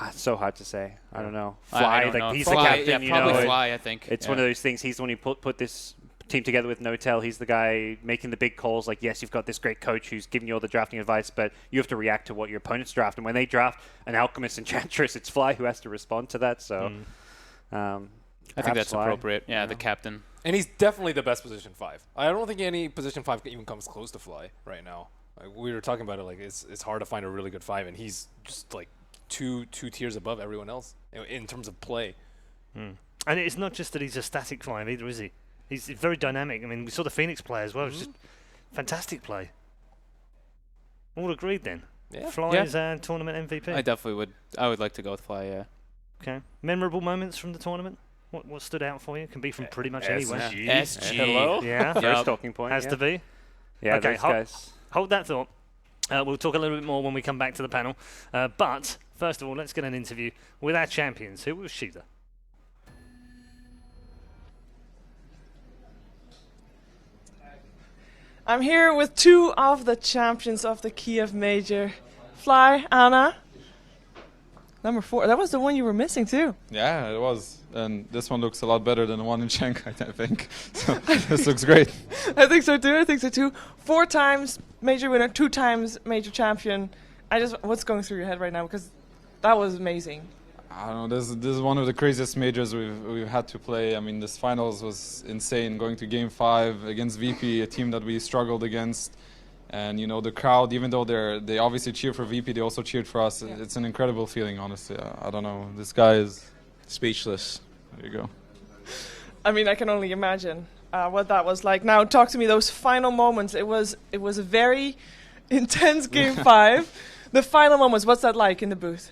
It's so hard to say. I don't know. I don't know. He's Fly, the captain. yeah, you probably know, Fly, I think. It's one of those things. He's the one who put this team together with Notel. He's the guy making the big calls. Like, yes, you've got this great coach who's giving you all the drafting advice, but you have to react to what your opponents draft. And when they draft an Alchemist Enchantress, it's Fly who has to respond to that. So, I think that's Fly. appropriate. Yeah, the captain. And he's definitely the best position 5. I don't think any position 5 even comes close to Fly right now. Like, we were talking about it. Like it's hard to find a really good 5, and he's just like two tiers above everyone else in terms of play. And it's not just that he's a static 5 either, is he? He's very dynamic. I mean, we saw the Phoenix play as well. It's just fantastic play. All agreed then. Yeah. Fly is tournament MVP. I definitely would. I would like to go with Fly. Yeah. Okay. Memorable moments from the tournament. What stood out for you? Can be from pretty much anywhere. SG. Hello. Yeah. First talking point. Has to be. Yeah, Okay, those guys. Hold that thought. We'll talk a little bit more when we come back to the panel. But first of all, let's get an interview with our champions. Who was Sheila? I'm here with 2 of the champions of the Kiev Major. Fly, Anna. Number 4. That was the one you were missing too. Yeah, it was. And this one looks a lot better than the one in Shanghai, I think. So this looks great. I think so too. 4 times major winner, 2 times major champion. What's going through your head right now? Because that was amazing. I don't know. This is one of the craziest majors we've had to play. I mean, this finals was insane. Going to Game 5 against VP, a team that we struggled against, and you know the crowd. Even though they obviously cheer for VP, they also cheered for us. Yeah. It's an incredible feeling, honestly. I don't know. This guy is speechless. There you go. I mean, I can only imagine what that was like. Now, talk to me. Those final moments. It was a very intense Game 5. The final moments. What's that like in the booth?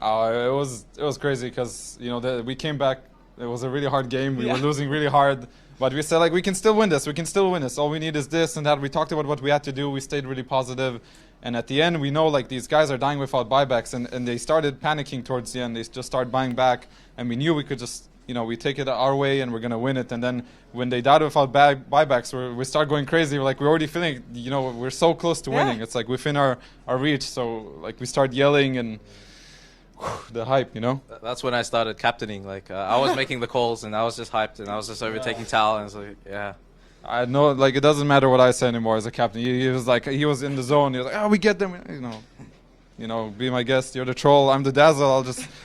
It was crazy because you know we came back. It was a really hard game. We were losing really hard, but we said like we can still win this. We can still win this. All we need is this and that. We talked about what we had to do. We stayed really positive, and at the end we know like these guys are dying without buybacks, and they started panicking towards the end. They just started buying back, and we knew we could just we take it our way and we're gonna win it. And then when they died without buybacks, we start going crazy. We're already feeling we're so close to winning. It's like within our reach. So like we start yelling and. The hype, That's when I started captaining. Like I was making the calls, and I was just hyped, and I was just overtaking Tal, and it's like, yeah. I know, like it doesn't matter what I say anymore as a captain. He was in the zone. He was like, oh, we get them, be my guest. You're the troll. I'm the dazzle.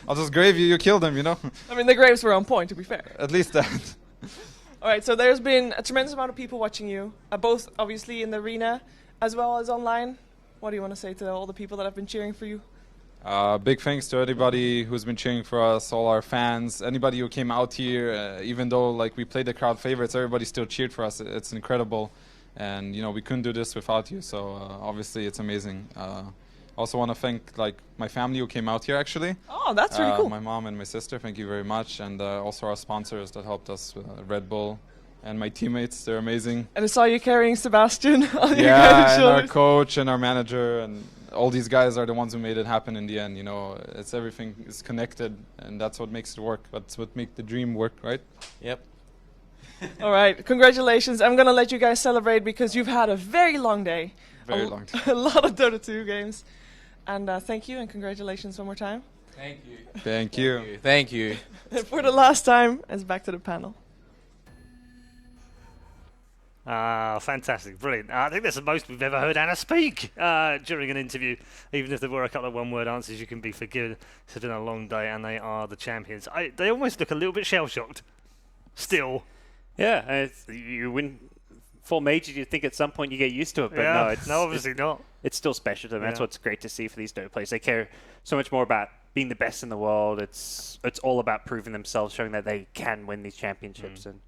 I'll just grave you. You kill them, I mean, the graves were on point, to be fair. At least that. All right. So there's been a tremendous amount of people watching you, both obviously in the arena as well as online. What do you want to say to all the people that have been cheering for you? Big thanks to everybody who's been cheering for us, all our fans, anybody who came out here. Even though like we played the crowd favorites, everybody still cheered for us. It's incredible, and we couldn't do this without you. So obviously it's amazing. Also want to thank like my family who came out here actually. Oh, that's really cool. My mom and my sister, thank you very much, and also our sponsors that helped us, Red Bull. And my teammates, they're amazing. And I saw you carrying Sebastian on your guys' shoulders. And our coach and our manager and all these guys are the ones who made it happen in the end. It's everything is connected, and that's what makes it work. That's what makes the dream work, right? Yep. All right, congratulations. I'm going to let you guys celebrate because you've had a very long day. Very long day. A lot of Dota 2 games. And thank you and congratulations one more time. Thank you. Thank you. Thank you. And for the last time, it's back to the panel. Fantastic, brilliant. I think that's the most we've ever heard Anna speak during an interview. Even if there were a couple of one-word answers, you can be forgiven. It's been a long day, and they are the champions. They almost look a little bit shell-shocked. Still. Yeah, you win 4 majors, you'd think at some point you get used to it, but yeah, no, obviously not. It's still special to them. That's Yeah. what's great to see for these Dota players. They care so much more about being the best in the world. It's all about proving themselves, showing that they can win these championships, and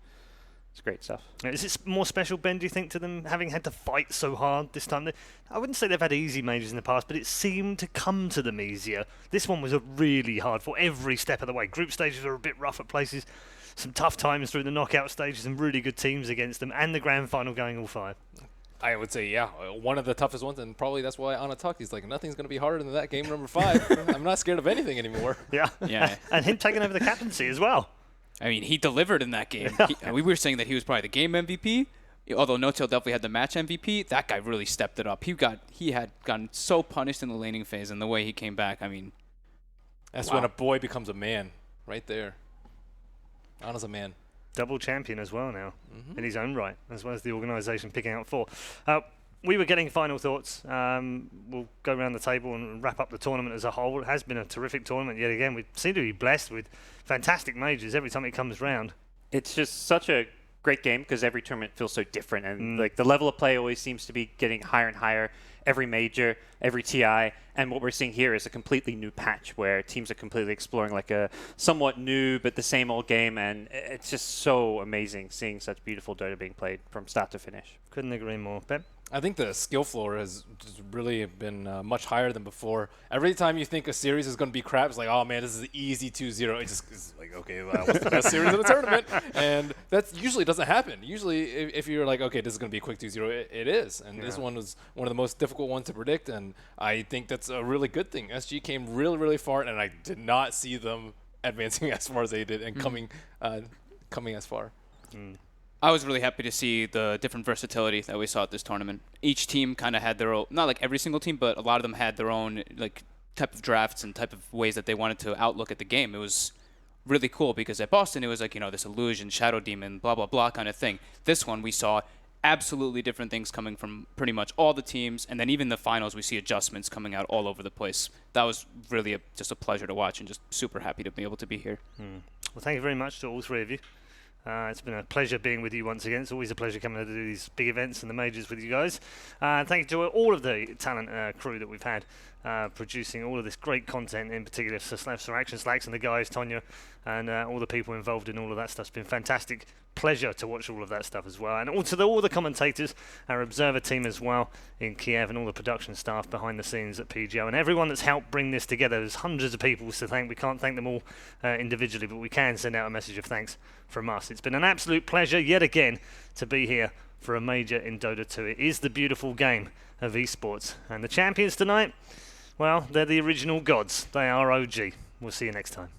it's great stuff. Is it more special, Ben, do you think, to them having had to fight so hard this time? I wouldn't say they've had easy majors in the past, but it seemed to come to them easier. This one was a really hard for every step of the way. Group stages were a bit rough at places, some tough times through the knockout stages, some really good teams against them, and the grand final going all 5. I would say, yeah, one of the toughest ones, and probably that's why Anna talked. He's like, nothing's going to be harder than that game number 5. I'm not scared of anything anymore. Yeah. Yeah. And him taking over the captaincy as well. I mean, he delivered in that game. We were saying that he was probably the game MVP, although No-Tail definitely had the match MVP. That guy really stepped it up. He had gotten so punished in the laning phase, and the way he came back, I mean, That's when a boy becomes a man, right there. Anna's a man. Double champion as well now, in his own right, as well as the organisation picking out 4. We were getting final thoughts. We'll go around the table and wrap up the tournament as a whole. It has been a terrific tournament yet again. We seem to be blessed with fantastic majors every time it comes round. It's just such a great game because every tournament feels so different, and like the level of play always seems to be getting higher and higher. Every major, every TI, and what we're seeing here is a completely new patch where teams are completely exploring like a somewhat new but the same old game, and it's just so amazing seeing such beautiful Dota being played from start to finish. Couldn't agree more. Pep? I think the skill floor has just really been much higher than before. Every time you think a series is going to be crap, it's like, oh man, this is an easy 2-0. It's like, okay, what's the best series in the tournament? And that usually doesn't happen. Usually, if you're like, okay, this is going to be a quick 2-0, it is. And this one was one of the most difficult ones to predict, and I think that's a really good thing. SG came really, really far, and I did not see them advancing as far as they did and coming as far. I was really happy to see the different versatility that we saw at this tournament. Each team kind of had their own, not like every single team, but a lot of them had their own like type of drafts and type of ways that they wanted to outlook at the game. It was really cool because at Boston it was like, this illusion, shadow demon, blah, blah, blah kind of thing. This one we saw absolutely different things coming from pretty much all the teams, and then even the finals we see adjustments coming out all over the place. That was really just a pleasure to watch, and just super happy to be able to be here. Well, thank you very much to all 3 of you. It's been a pleasure being with you once again. It's always a pleasure coming to do these big events and the majors with you guys. Thank you to all of the talent crew that we've had producing all of this great content, in particular Sir Action Slacks and the guys, Tonya, and all the people involved in all of that stuff. It's been fantastic. Pleasure to watch all of that stuff as well. And also all the commentators, our observer team as well in Kiev, and all the production staff behind the scenes at PGO, and everyone that's helped bring this together. There's hundreds of people to thank. We can't thank them all individually, but we can send out a message of thanks from us. It's been an absolute pleasure yet again to be here for a major in Dota 2. It is the beautiful game of esports. And the champions tonight, well, they're the original gods. They are OG. We'll see you next time.